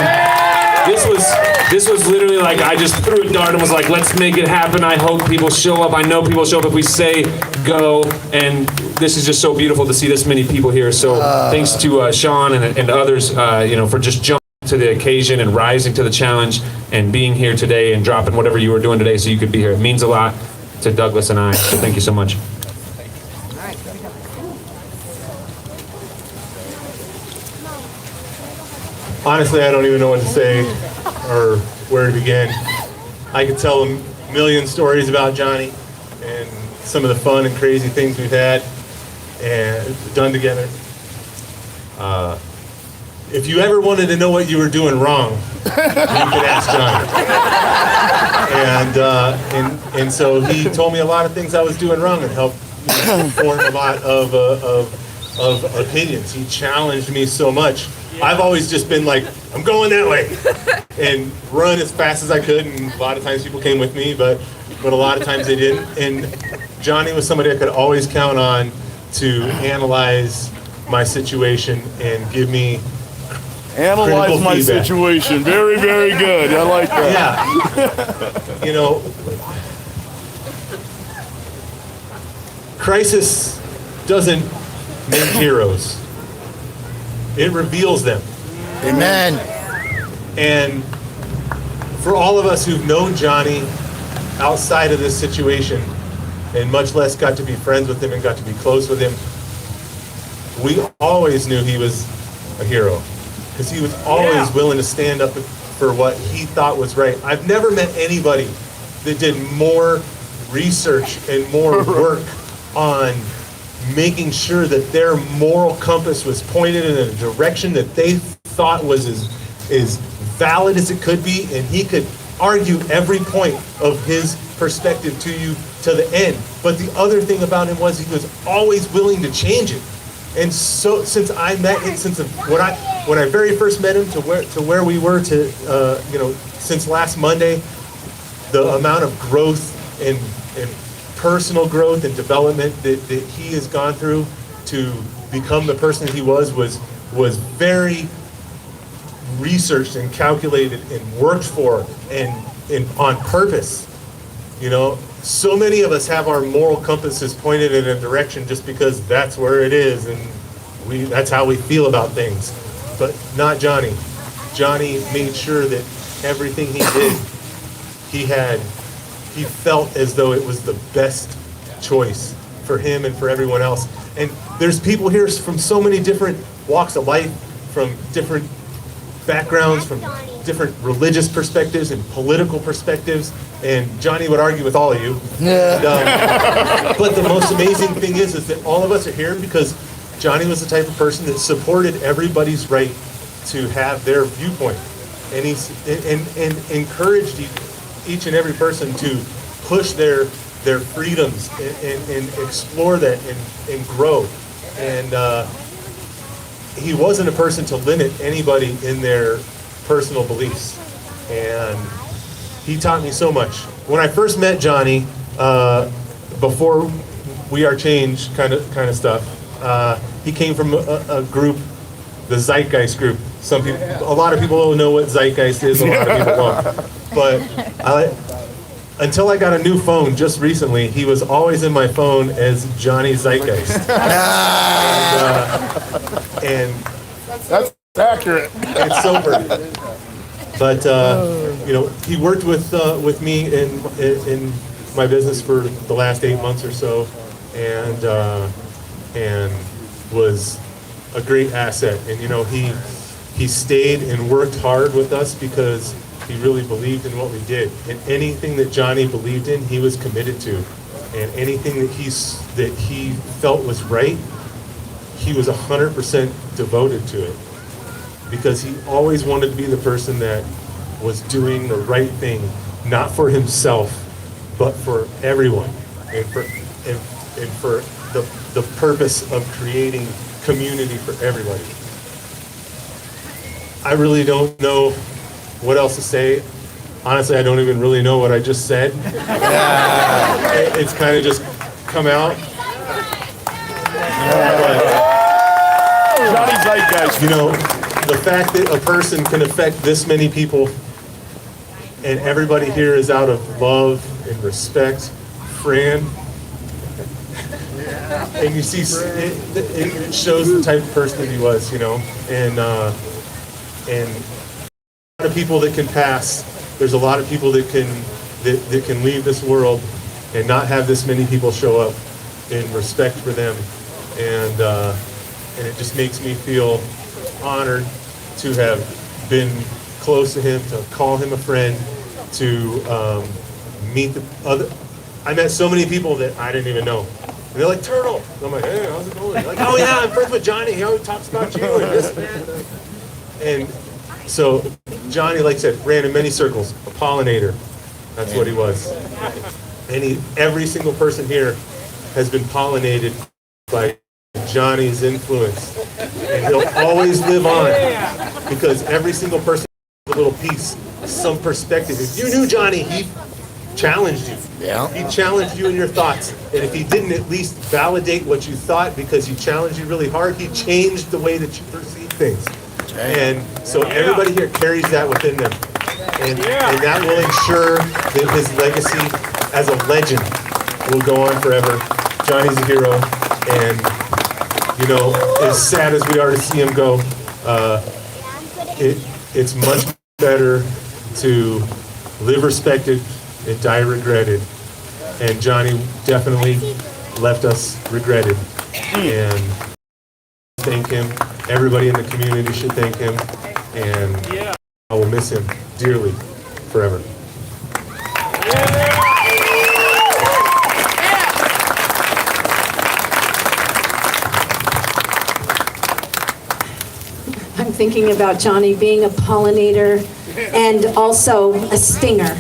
This was literally like I just threw a dart and was like, let's make it happen. I hope people show up. I know people show up if we say go. And this is just so beautiful to see this many people here. So thanks to Sean and others, for just jumping to the occasion and rising to the challenge and being here today and dropping whatever you were doing today so you could be here. It means a lot to Douglas and I, so thank you so much. Honestly, I don't even know what to say or where to begin. I could tell a million stories about Johnny and some of the fun and crazy things we've had and done together. If you ever wanted to know what you were doing wrong, you could ask Johnny. And so he told me a lot of things I was doing wrong and helped me form a lot of opinions. He challenged me so much. I've always just been like, I'm going that way, and run as fast as I could. And a lot of times people came with me, but a lot of times they didn't. And Johnny was somebody I could always count on to analyze my situation and give me Analyze my feedback. situation. Very, very good. I like that. Yeah. You know, crisis doesn't make heroes. It reveals them. Amen. And for all of us who've known Johnny outside of this situation, and much less got to be friends with him and got to be close with him, we always knew he was a hero. Because he was always willing to stand up for what he thought was right. I've never met anybody that did more research and more work on making sure that their moral compass was pointed in a direction that they thought was as valid as it could be, and he could argue every point of his perspective to you to the end. But the other thing about him was he was always willing to change it. And so since I met him, when I very first met him to where we were since last Monday, the amount of growth and personal growth and development that he has gone through to become the person he was very researched and calculated and worked for and on purpose. You know, so many of us have our moral compasses pointed in a direction just because that's where it is and that's how we feel about things. But not Johnny. Johnny made sure that everything he did, he felt as though it was the best choice for him and for everyone else. And there's people here from so many different walks of life, from different backgrounds, from different religious perspectives and political perspectives, and Johnny would argue with all of you. But the most amazing thing is that all of us are here because Johnny was the type of person that supported everybody's right to have their viewpoint, and he's and encouraged each and every person to push their freedoms and explore that and grow. And he wasn't a person to limit anybody in their personal beliefs, and he taught me so much. When I first met Johnny, before We Are Change kind of stuff, he came from a group, the Zeitgeist group. A lot of people don't know what Zeitgeist is, a lot of people don't. But until I got a new phone just recently, he was always in my phone as Johnny Zeitgeist. And That's accurate. it's sober. But he worked with me in my business for the last 8 months or so, and was a great asset. And he stayed and worked hard with us because he really believed in what we did. And anything that Johnny believed in, he was committed to. And anything that he felt was right, he was 100% devoted to it. Because he always wanted to be the person that was doing the right thing, not for himself, but for everyone, and for the purpose of creating community for everybody. I really don't know what else to say. Honestly, I don't even really know what I just said. It's kind of just come out. Johnny Zeitgeist. The fact that a person can affect this many people, and everybody here is out of love and respect. Fran, and you see, it shows the type of person that he was, and of people that can pass. There's a lot of people that can leave this world and not have this many people show up in respect for them. And it just makes me feel honored to have been close to him, to call him a friend, to meet the other. I met so many people that I didn't even know. And they're like, Turtle. And I'm like, hey, how's it going? They're like, oh yeah, I'm friends with Johnny. He always talks about you and this and that. And so Johnny, like I said, ran in many circles, a pollinator. That's what he was. And every single person here has been pollinated by Johnny's influence. And he'll always live on because every single person has a little piece, some perspective. If you knew Johnny, he challenged you. Yeah. He challenged you in your thoughts. And if he didn't at least validate what you thought because he challenged you really hard, he changed the way that you perceive things. And so everybody here carries that within them. And that will ensure that his legacy as a legend will go on forever. Johnny's a hero. And, you know, as sad as we are to see him go, it's much better to live respected and die regretted. And Johnny definitely left us regretted. And thank him. Everybody in the community should thank him. And I will miss him dearly forever. I'm thinking about Johnny being a pollinator and also a stinger.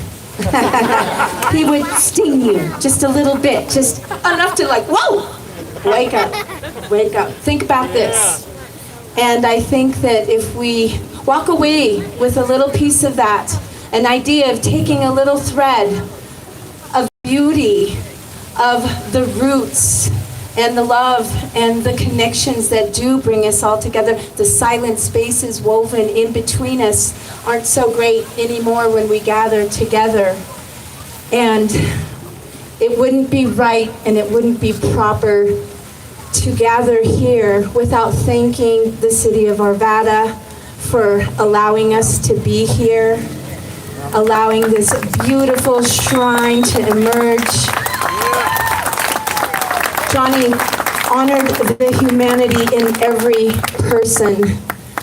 He would sting you just a little bit, just enough to like, whoa, wake up, think about this. And I think that if we walk away with a little piece of that, an idea of taking a little thread of beauty, of the roots, and the love and the connections that do bring us all together, the silent spaces woven in between us aren't so great anymore when we gather together. And it wouldn't be right and it wouldn't be proper to gather here without thanking the city of Arvada for allowing us to be here, allowing this beautiful shrine to emerge. Johnny honored the humanity in every person.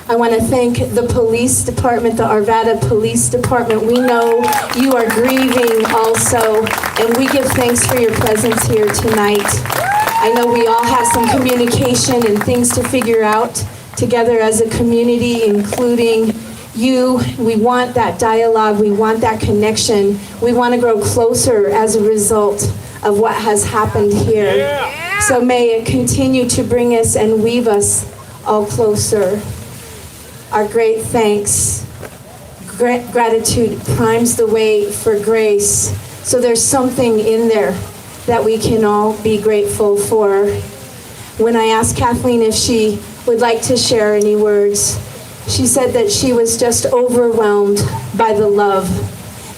I want to thank the police department, the Arvada Police Department. We know you are grieving also, and we give thanks for your presence here tonight. I know we all have some communication and things to figure out together as a community, including you. We want that dialogue. We want that connection. We want to grow closer as a result of what has happened here. So may it continue to bring us and weave us all closer. Our great thanks, gratitude primes the way for grace. So there's something in there that we can all be grateful for. When I asked Kathleen if she would like to share any words, she said that she was just overwhelmed by the love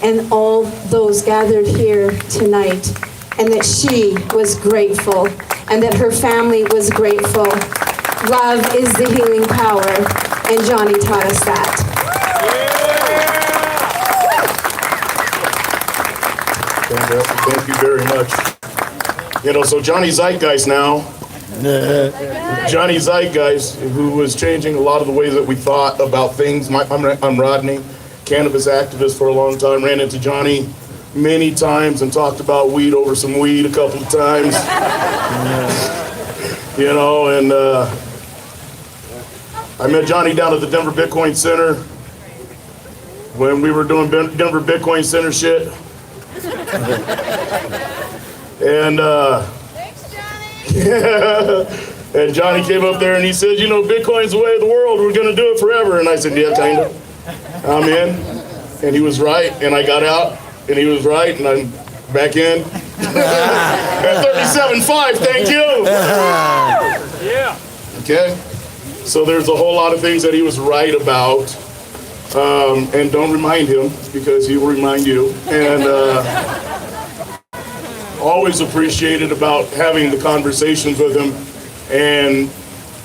and all those gathered here tonight, and that she was grateful and that her family was grateful. Love is the healing power, and Johnny taught us that. Thank you very much. You know, so Johnny Zeitgeist now. Johnny Zeitgeist, who was changing a lot of the ways that we thought about things. I'm Rodney, cannabis activist for a long time. Ran into Johnny many times and talked about weed over some weed a couple of times. You know, and I met Johnny down at the Denver Bitcoin Center when we were doing Denver Bitcoin Center shit. And and Johnny came up there and he said, you know, Bitcoin's the way of the world. We're going to do it forever. And I said, yeah, kind of. I'm in. And he was right. And I got out. And he was right. And I'm back in. At 37.5, thank you. Yeah. Okay. So there's a whole lot of things that he was right about. And don't remind him because he will remind you. And always appreciated about having the conversations with him. And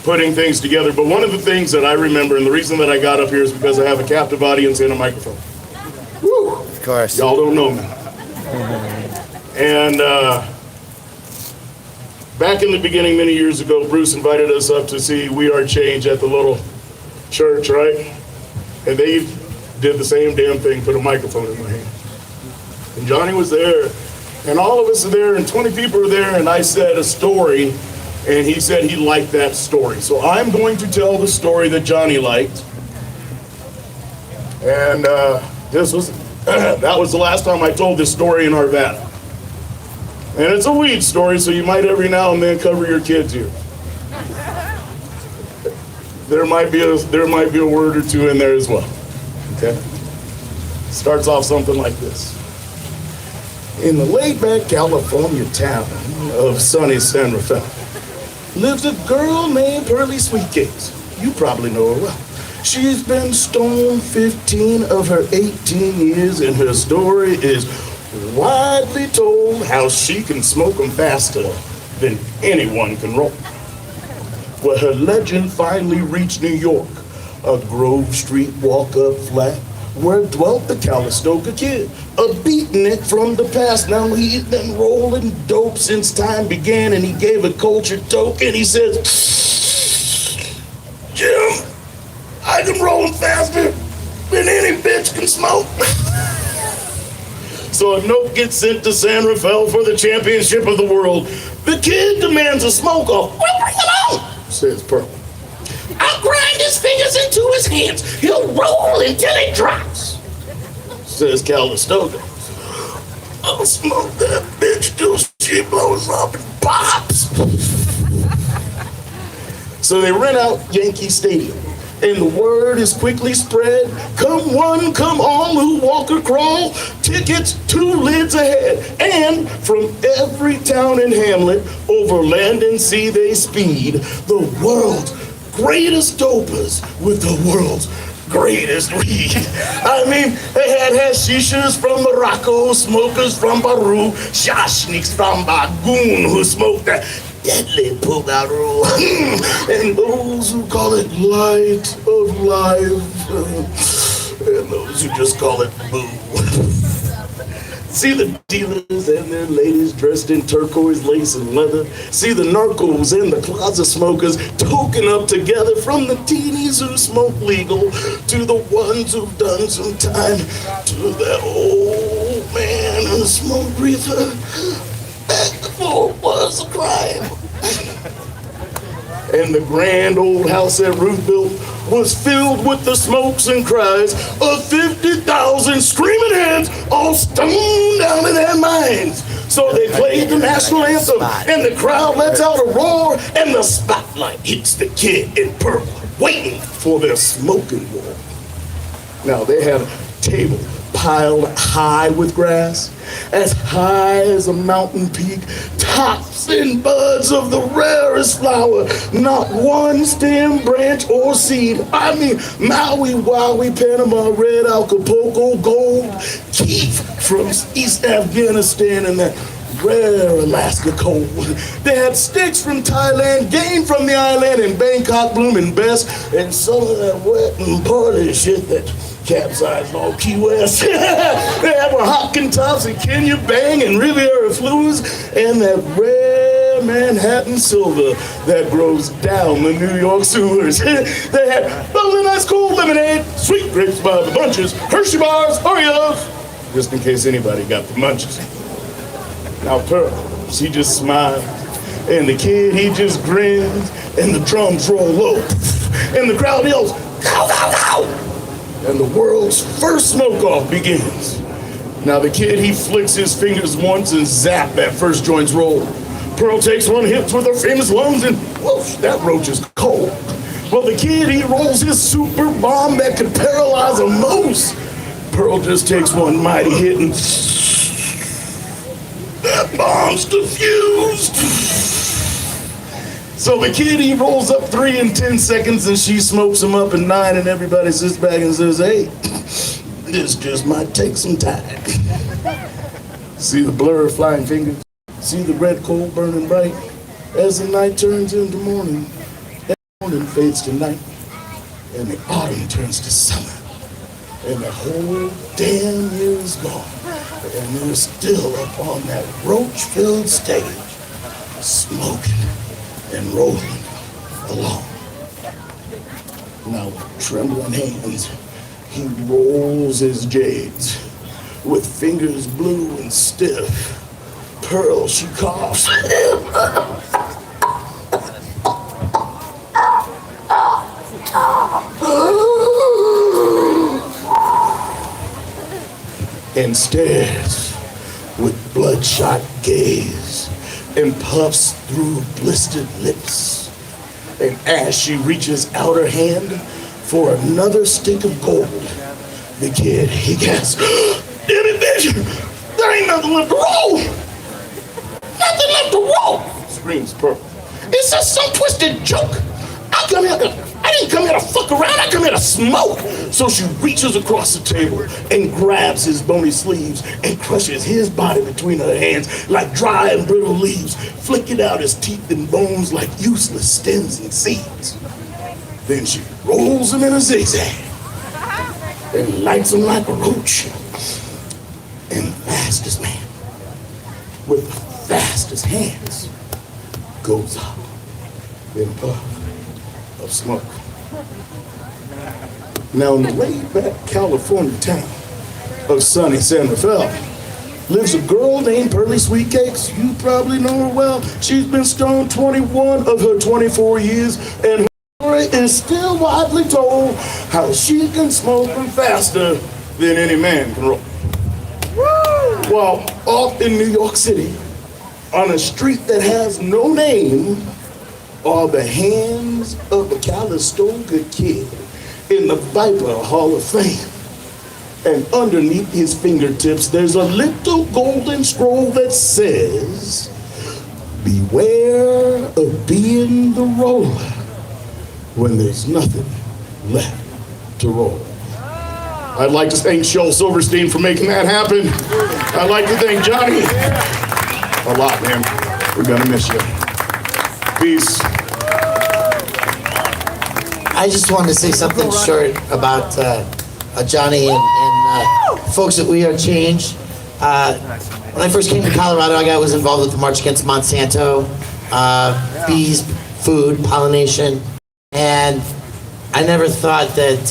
putting things together. But one of the things that I remember, and the reason that I got up here is because I have a captive audience and a microphone. Woo! Of course. Y'all don't know me. And back in the beginning, many years ago, Bruce invited us up to see We Are Change at the little church, right? And they did the same damn thing, put a microphone in my hand. And Johnny was there, and all of us are there, and 20 people are there, and I said a story, and he said he liked that story. So I'm going to tell the story that Johnny liked. And this was that was the last time I told this story in Arvada. And it's a weed story, so you might every now and then cover your kids' ears. There might be a word or two in there as well. Okay? Starts off something like this. In the laid-back California town of sunny San Rafael lives a girl named Hurley Sweetcakes. You probably know her well. She's been stoned 15 of her 18 years, and her story is widely told how she can smoke them faster than anyone can roll. Well, her legend finally reached New York, a Grove Street walk-up flat where dwelt the Calistoga Kid, a beatnik from the past. Now he's been rolling dope since time began, and he gave a culture toke, and he says, Jim, I can roll them faster than any bitch can smoke. So a note gets sent to San Rafael for the championship of the world. The kid demands a smoke-off. Well, bring it on, says Pearl. I'll grind his fingers into his hands. He'll roll until it drops, says Calistoga. I'll smoke that bitch till she blows up and pops. So they rent out Yankee Stadium, and the word is quickly spread. Come one, come all who walk or crawl. Tickets 2 lids ahead. And from every town and hamlet, over land and sea they speed. The world's greatest dopers with the world's greatest weed. I mean, they had hashishers from Morocco, smokers from Peru, shashniks from Bagoon who smoked that deadly Pugaru, and those who call it light of life, and those who just call it boo. See the dealers and their ladies dressed in turquoise lace and leather. See the narcos and the closet smokers token up together, from the teenies who smoke legal to the ones who've done some time, to that old man who smoked reefer back before it was a crime. And the grand old house that Ruth built was filled with the smokes and cries of 50,000 screaming heads all stoned down in their minds. So they played the national anthem, and the crowd lets out a roar, and the spotlight hits the kid in purple, waiting for their smoking war. Now they had a table piled high with grass, as high as a mountain peak, tops and buds of the rarest flower, not one stem, branch, or seed. I mean, Maui, Wowie, Panama, red, Acapulco, gold, keef from East Afghanistan, and that rare Alaska cold. They had sticks from Thailand, game from the island, and Bangkok blooming best, and some of that wet and party shit that capsized all Key West. They have a Hopkins tops and Kenya Bang and Riviera Flues, and that rare Manhattan silver that grows down the New York sewers. They had bubbly ice cold lemonade, sweet grapes by the bunches, Hershey bars, Oreos, just in case anybody got the munchies. Now Pearl, she just smiled, and the kid, he just grins, and the drums roll low, and the crowd yells, "Go, go, go!" And the world's first smoke-off begins. Now the kid, he flicks his fingers once, and zap, that first joint's rolled. Pearl takes one hit with her famous lungs, and whoosh, that roach is cold. Well, the kid, he rolls his super bomb that could paralyze a moose. Pearl just takes one mighty hit, and that bomb's diffused. So the kid, he rolls up 3 in 10 seconds, and she smokes him up in 9, and everybody sits back and says, hey, this just might take some time. See the blur of flying fingers? See the red coal burning bright as the night turns into morning? morning fades to night, and the autumn turns to summer, and the whole damn year is gone, and they're still up on that roach-filled stage, smoking and rolling along. Now with trembling hands, he rolls his jades. With fingers blue and stiff, Pearl, she coughs. And stares with bloodshot gaze and puffs through blistered lips. And as she reaches out her hand for another stick of gold, the kid, he gasps, "Damn it, bitch! There ain't nothing left to roll! Nothing left to roll!" Screams Pearl. "It's just some twisted joke. I didn't come here to fuck around, I come here to smoke." So she reaches across the table and grabs his bony sleeves and crushes his body between her hands like dry and brittle leaves, flicking out his teeth and bones like useless stems and seeds. Then she rolls him in a zigzag and lights him like a roach. And the fastest man, with the fastest hands, goes up in a puff of smoke. Now in the laid-back California town of sunny San Rafael lives a girl named Pearly Sweetcakes. You probably know her well. She's been stoned 21 of her 24 years, and her story is still widely told how she can smoke faster than any man can roll. While off in New York City, on a street that has no name, are the hands of the Calistoga Kid in the Viper Hall of Fame. And underneath his fingertips, there's a little golden scroll that says, "Beware of being the roller when there's nothing left to roll." I'd like to thank Shel Silverstein for making that happen. I'd like to thank Johnny a lot, man. We're gonna miss you. Peace. I just wanted to say something short about Johnny and folks at We Are Change. When I first came to Colorado, I was involved with the March Against Monsanto, bees, food, pollination, and I never thought that,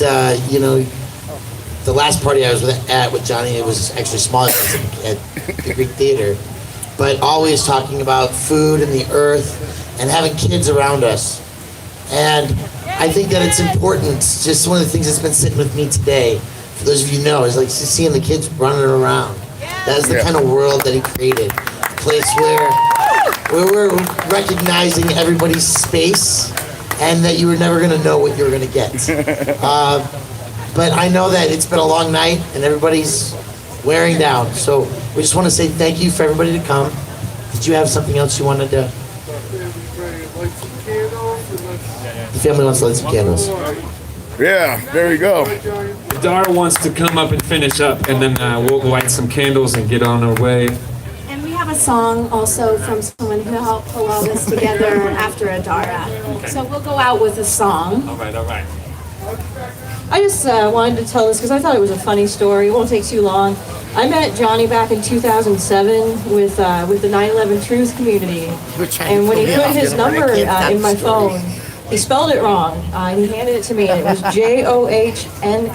the last party I was at with Johnny, it was actually smaller at the Greek Theater, but always talking about food and the earth and having kids around us. And I think that it's important. It's just one of the things that's been sitting with me today, for those of you who know, is like seeing the kids running around. That is the kind of world that he created. A place where we're recognizing everybody's space and that you were never going to know what you were going to get. But I know that it's been a long night and everybody's wearing down. So we just want to say thank you for everybody to come. Did you have something else you wanted to? The family wants to light some candles. Yeah, there you go. Dara wants to come up and finish up, and then we'll light some candles and get on our way. And we have a song also from someone who helped pull all this together after Adara. So we'll go out with a song. All right. I just wanted to tell this because I thought it was a funny story. It won't take too long. I met Johnny back in 2007 with the 9/11 Truth community. And when he put his number in my phone, he spelled it wrong. He handed it to me, and it was JOHNNNY. And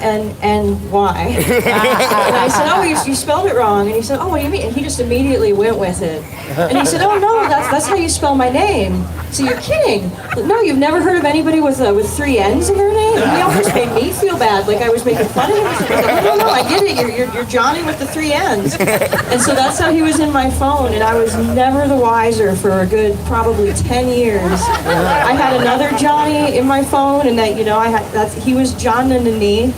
I said, "Oh, you spelled it wrong." And he said, "Oh, what do you mean?" And he just immediately went with it. And he said, "Oh no, that's how you spell my name. So you're kidding? No, you've never heard of anybody with 3 N's in their name?" And he almost made me feel bad, like I was making fun of him. He said, "No, I get it. You're Johnny with the 3 N's." And so that's how he was in my phone, and I was never the wiser for a good probably 10 years. I had another Johnny in my phone, and he was John Nanani.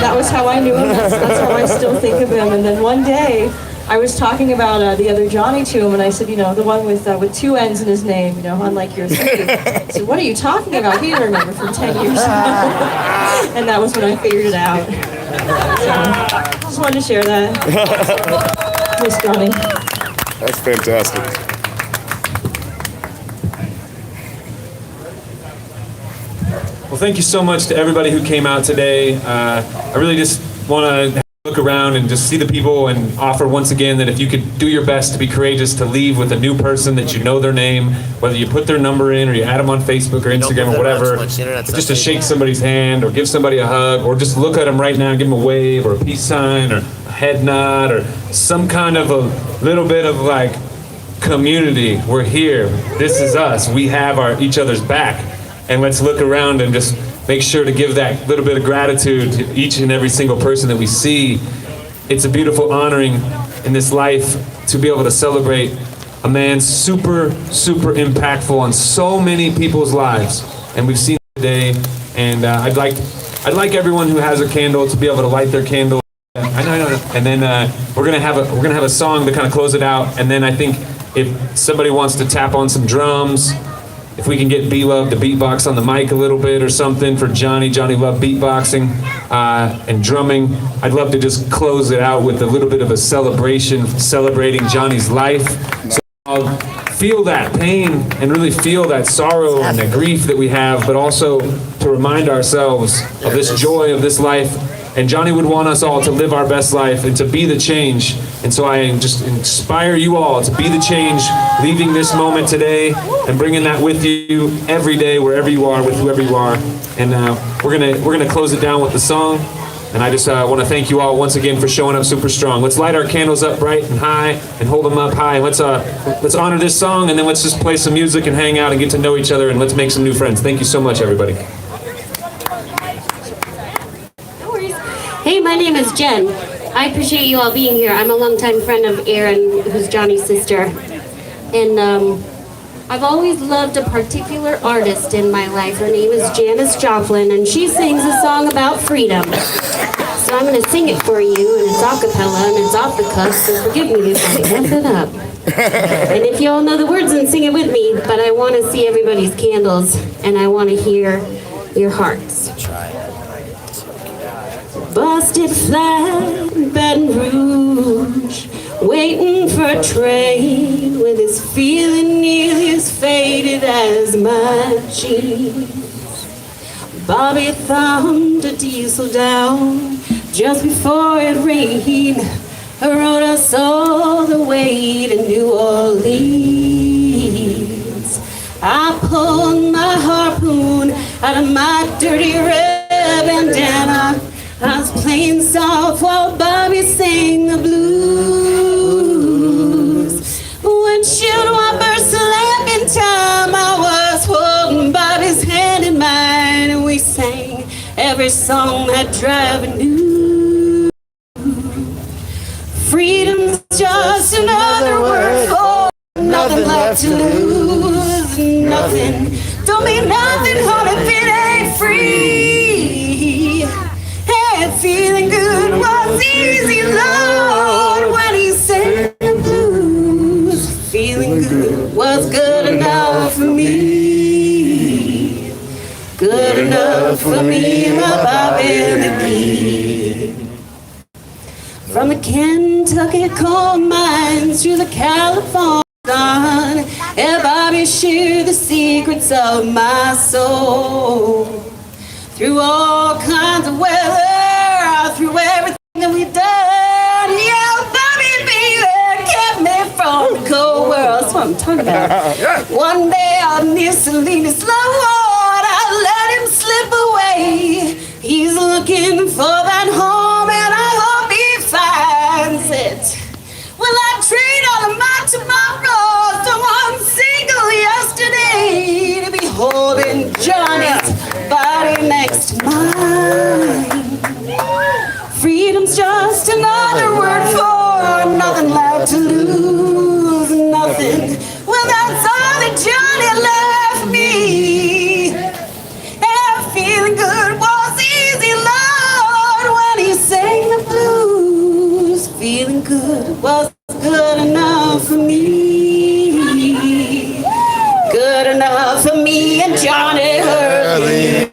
That was how I knew him. That's how I still think of him. And then one day, I was talking about the other Johnny to him, and I said, the one with 2 N's in his name, unlike your 3. I said, "What are you talking about?" He didn't remember from 10 years ago. And that was when I figured it out. So, just wanted to share that. Miss Johnny. That's fantastic. Well, thank you so much to everybody who came out today. I really just want to look around and just see the people and offer once again that if you could do your best to be courageous to leave with a new person that you know their name, whether you put their number in or you add them on Facebook or Instagram or whatever, just to shake somebody's hand or give somebody a hug or just look at them right now and give them a wave or a peace sign or a head nod or some kind of a little bit of like community. We're here. This is us. We have each other's back. And let's look around and just make sure to give that little bit of gratitude to each and every single person that we see. It's a beautiful honoring in this life to be able to celebrate a man super, super impactful on so many people's lives. And we've seen it today. And I'd like everyone who has a candle to be able to light their candle. I know. And then we're gonna have a song to kind of close it out. And then I think if somebody wants to tap on some drums, if we can get B-Love to beatbox on the mic a little bit or something for Johnny. Johnny loved beatboxing and drumming. I'd love to just close it out with a little bit of a celebration, celebrating Johnny's life. So I'll feel that pain and really feel that sorrow and the grief that we have, but also to remind ourselves of this joy of this life. And Johnny would want us all to live our best life and to be the change. And so I just inspire you all to be the change, leaving this moment today and bringing that with you every day, wherever you are, with whoever you are. And we're gonna close it down with the song. And I just want to thank you all once again for showing up super strong. Let's light our candles up bright and high and hold them up high. Let's honor this song and then let's just play some music and hang out and get to know each other and let's make some new friends. Thank you so much, everybody. Hey, my name is Jen. I appreciate you all being here. I'm a longtime friend of Erin, who's Johnny's sister. And I've always loved a particular artist in my life. Her name is Janis Joplin, and she sings a song about freedom. So I'm going to sing it for you, and it's a cappella, and it's off the cuff, so forgive me if I mess it up. And if you all know the words, then sing it with me. But I want to see everybody's candles, and I want to hear your hearts. Busted flat in Baton Rouge, waiting for a train with his feeling nearly as faded as my jeans. Bobby thumbed a diesel down just before it rained. Rode us all the way to New Orleans. I pulled my harpoon out of my dirty red bandana. I was playing soft while Bobby sang the blues. Windshield wipers slapping time, I was holding Bobby's hand in mine, and we sang every song that Driver knew. Freedom's just another word for nothing left to lose. Nothing, don't mean nothing, honey, if it ain't free. Feeling good was easy, Lord, when he sang the blues. Feeling good was good enough for me. Good enough for me, my Bobby McGee. From the Kentucky coal mines to the California sun, yeah, Bobby shared the secrets of my soul. Through all kinds of weather, through everything that we've done, yeah, Bobby baby kept me from the cold world. That's what I'm talking about. One day out near Salinas, Lord, I let him slip away. He's looking for that home, and I hope he finds it. Will I trade all of my tomorrows to one single yesterday to be holding Johnny's body next to mine? Freedom's just another word for nothing left to lose. Nothing. Well, that's all that Johnny left me. And feeling good was easy, Lord, when he sang the blues. Feeling good was good enough for me. Good enough for me and Johnny Hurley.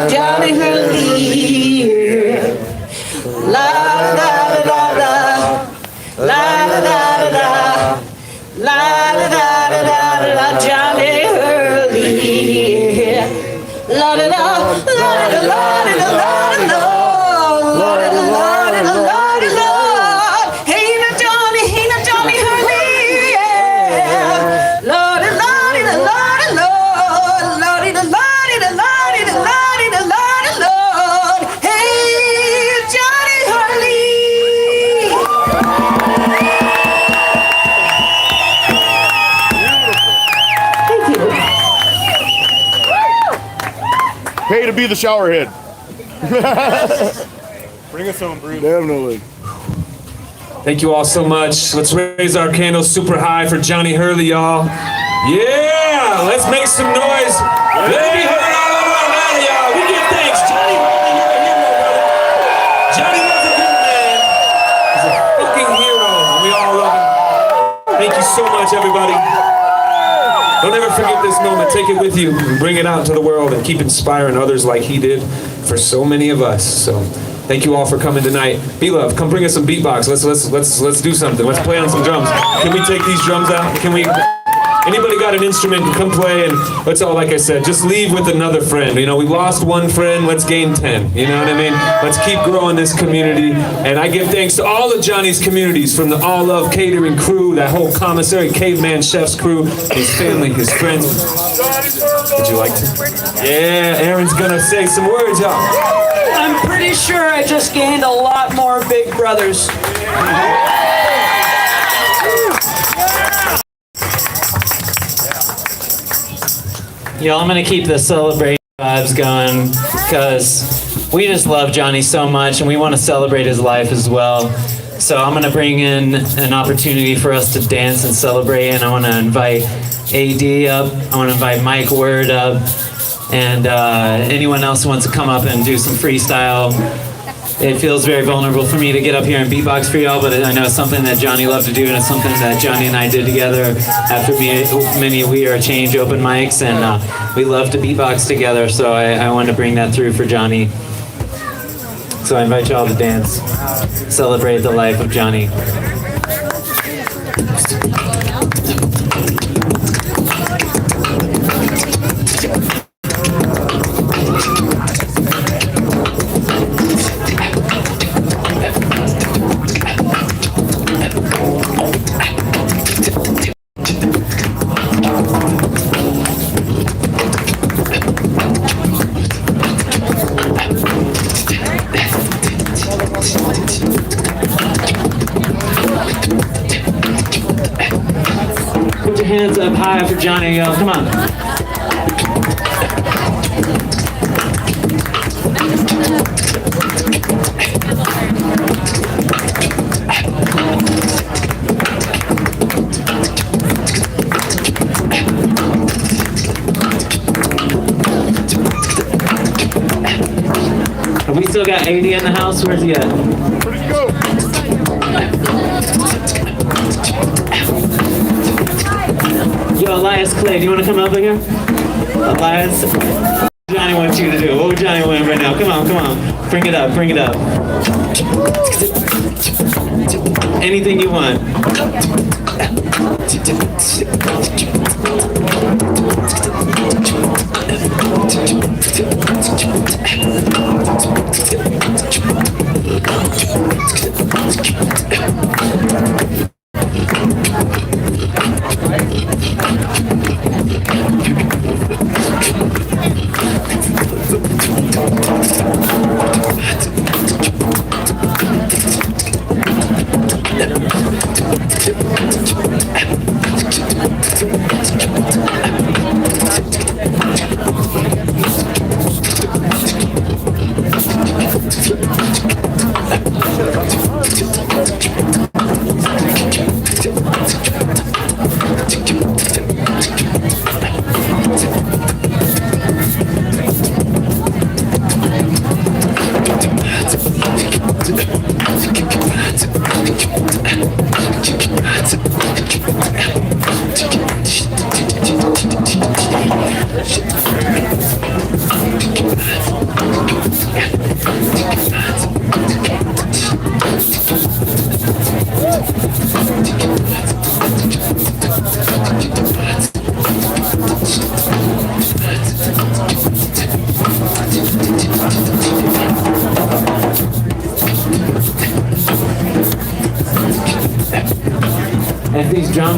Johnny Hurley. La da da da La da da, la da da, la da da, la da da. Hey now Johnny Hurley, yeah. Lordy, lordy, lordy, lord, lordy, lordy, lordy, lordy, lordy, lord. Hey Johnny Hurley. Thank you. Pay to be the showerhead. Bring us home, Bruce. Definitely. Thank you all so much. Let's raise our candles super high for Johnny Hurley, y'all. Yeah! Let's make some noise. Let it be heard all over Atlanta, y'all. We give thanks. Johnny Hurley, you're a hero, brother. Johnny was a good man. He's a fucking hero. We all love him. Thank you so much, everybody. Don't ever forget this moment. Take it with you and bring it out to the world and keep inspiring others like he did for so many of us. So thank you all for coming tonight. B-Love, come bring us some beatbox. Let's do something. Let's play on some drums. Can we take these drums out? Can we? Anybody got an instrument? Come play, and let's all, like I said, just leave with another friend. You know, we lost one friend. Let's gain 10. You know what I mean? Let's keep growing this community. And I give thanks to all of Johnny's communities, from the All Love Catering crew, that whole commissary Caveman Chef's crew, his family, his friends. Would you like to? Yeah, Aaron's gonna say some words, y'all. I'm pretty sure I just gained a lot more big brothers. Yo, I'm gonna keep the celebration vibes going because we just love Johnny so much and we want to celebrate his life as well. So I'm gonna bring in an opportunity for us to dance and celebrate, and I want to invite AD up. I want to invite Mike Word up. And anyone else who wants to come up and do some freestyle. It feels very vulnerable for me to get up here and beatbox for y'all, but I know it's something that Johnny loved to do, and it's something that Johnny and I did together after many We Are Change open mics, and we love to beatbox together, so I wanted to bring that through for Johnny. So I invite y'all to dance, celebrate the life of Johnny. Put your hands up high for Johnny, y'all. Come on. Have we still got AD in the house? Where's he at? Where'd he go? Yo, Elias Clay, do you want to come over here? Elias? What would Johnny wants you to do? What would Johnny want right now? Come on, come on. Bring it up, bring it up. Anything you want.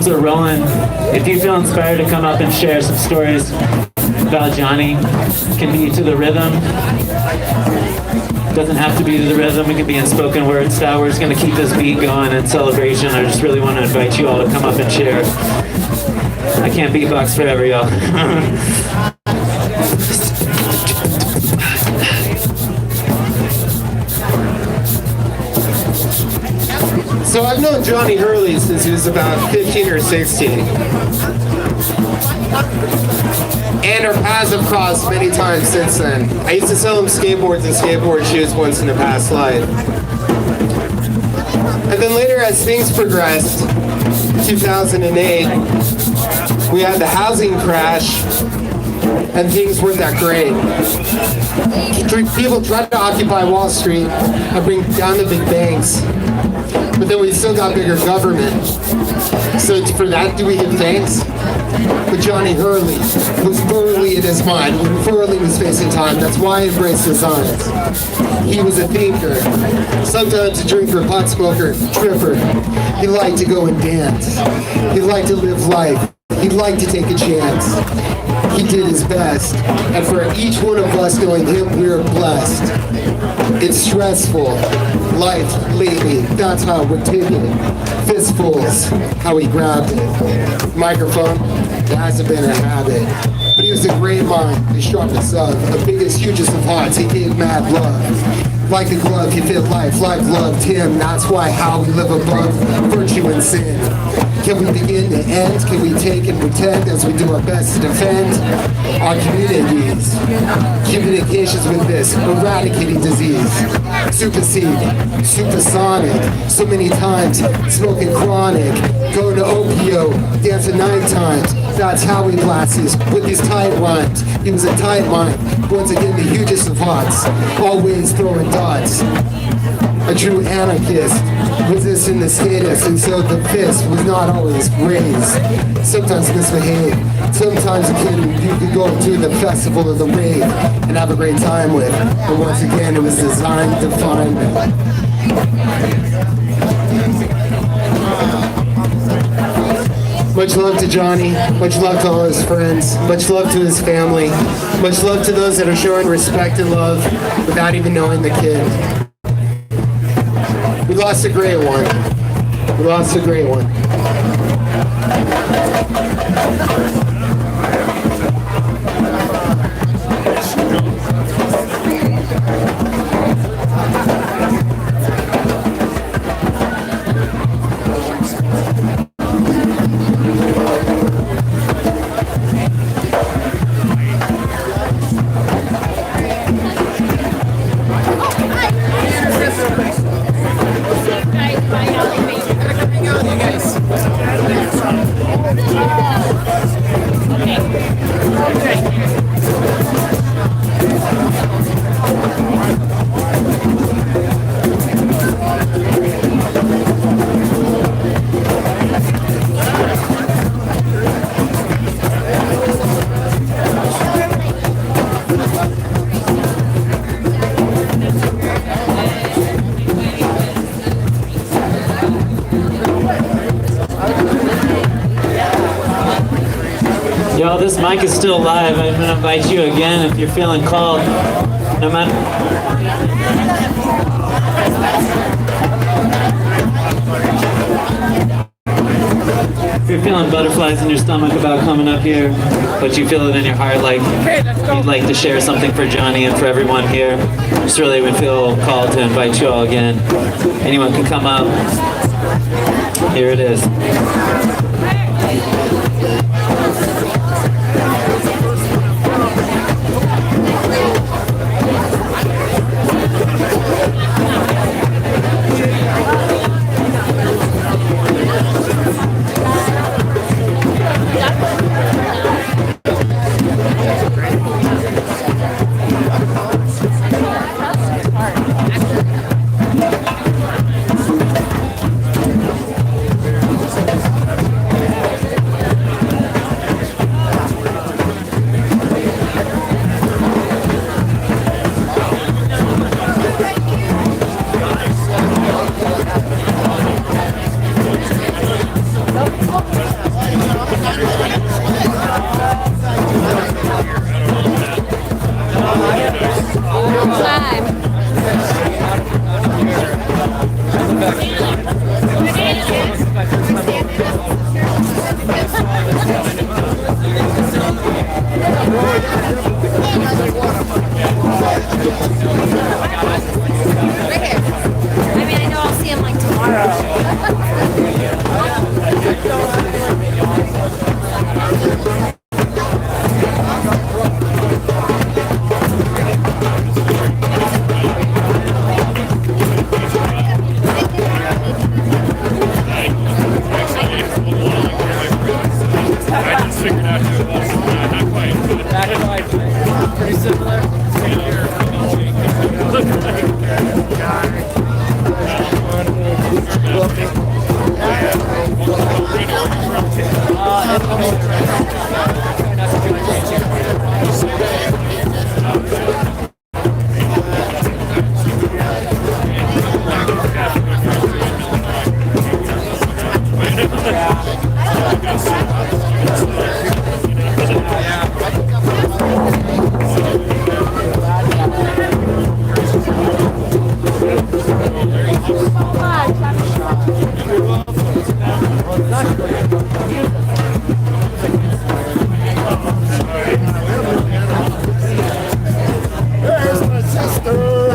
drums are rolling. If you feel inspired to come up and share some stories about Johnny, it can be to the rhythm. It doesn't have to be to the rhythm. It can be in spoken word style. We're just going to keep this beat going in celebration. I just really want to invite you all to come up and share. I can't beatbox forever, y'all. So I've known Johnny Hurley since he was about 15 or 16. And our paths have crossed many times since then. I used to sell him skateboards and skateboard shoes once in a past life. And then later, as things progressed, 2008, we had the housing crash and things weren't that great. People tried to occupy Wall Street and bring down the big banks. But then we still got bigger government. So for that, do we give thanks? But Johnny Hurley was thoroughly in his mind when Hurley was facing time. That's why I embraced the science. He was a thinker, sometimes a drinker, pot smoker, tripper. He liked to go and dance. He liked to live life. He liked to take a chance. He did his best. And for each one of us knowing him, we're blessed. It's stressful. Life lately, that's how we're taking it. Fistfuls, how he grabbed it. Microphone, that hasn't been a habit. But he was a great mind, the sharpest of, the biggest, hugest of hearts. He gave mad love. Like a glove, he fit life, life loved him. That's why how we live above virtue and sin. Can we begin to end? Can we take and pretend as we do our best to defend our communities? Communications with this, eradicating disease. Supersede, supersonic, so many times, smoking chronic, going to opio, dancing 9 times. That's how we blast these, with these tight rhymes. He was a tight mind, once again the hugest of hearts, always throwing dots. A true anarchist, resisting the status, and so the fist was not always raised. Sometimes misbehaved. Sometimes a kid you could go to the festival or the rave and have a great time with. But once again, it was designed to find me. Much love to Johnny, much love to all his friends, much love to his family, much love to those that are showing respect and love without even knowing the kid. We lost a great one. We lost a great one. Y'all, this mic is still live. I'm going to invite you again if you're feeling called. No matter. If you're feeling butterflies in your stomach about coming up here, but you feel it in your heart like you'd like to share something for Johnny and for everyone here, just really would feel called to invite you all again. Anyone can come up. Here it is. I mean, I know I'll see him like I just figured out who it was. Not quite. That and I pretty similar. There's my sister.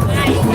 Right.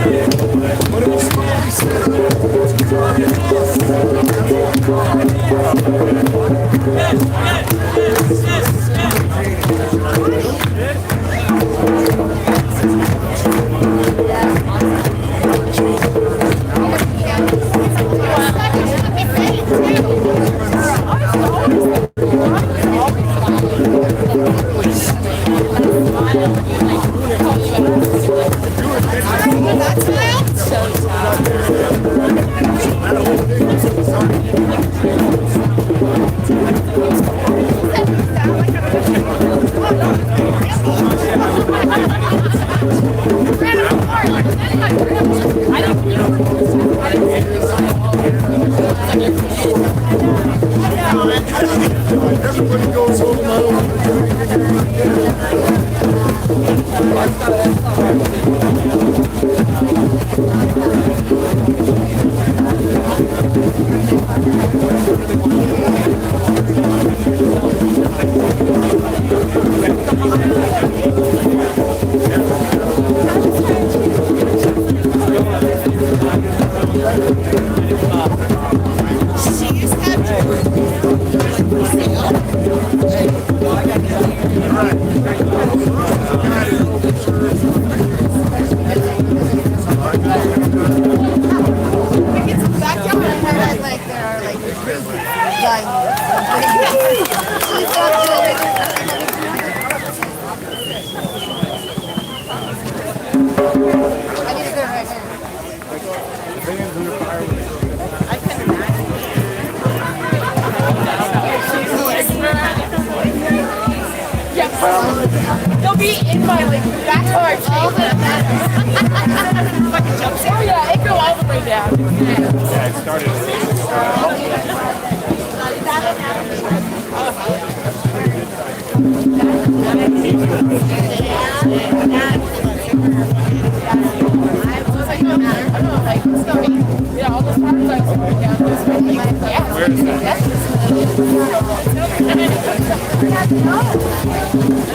Yeah. Everybody goes home They'll be in my like back hard shape. Oh yeah, it go all the way down. Yeah, it started. All those parts are going down this way. Where is that? Yeah.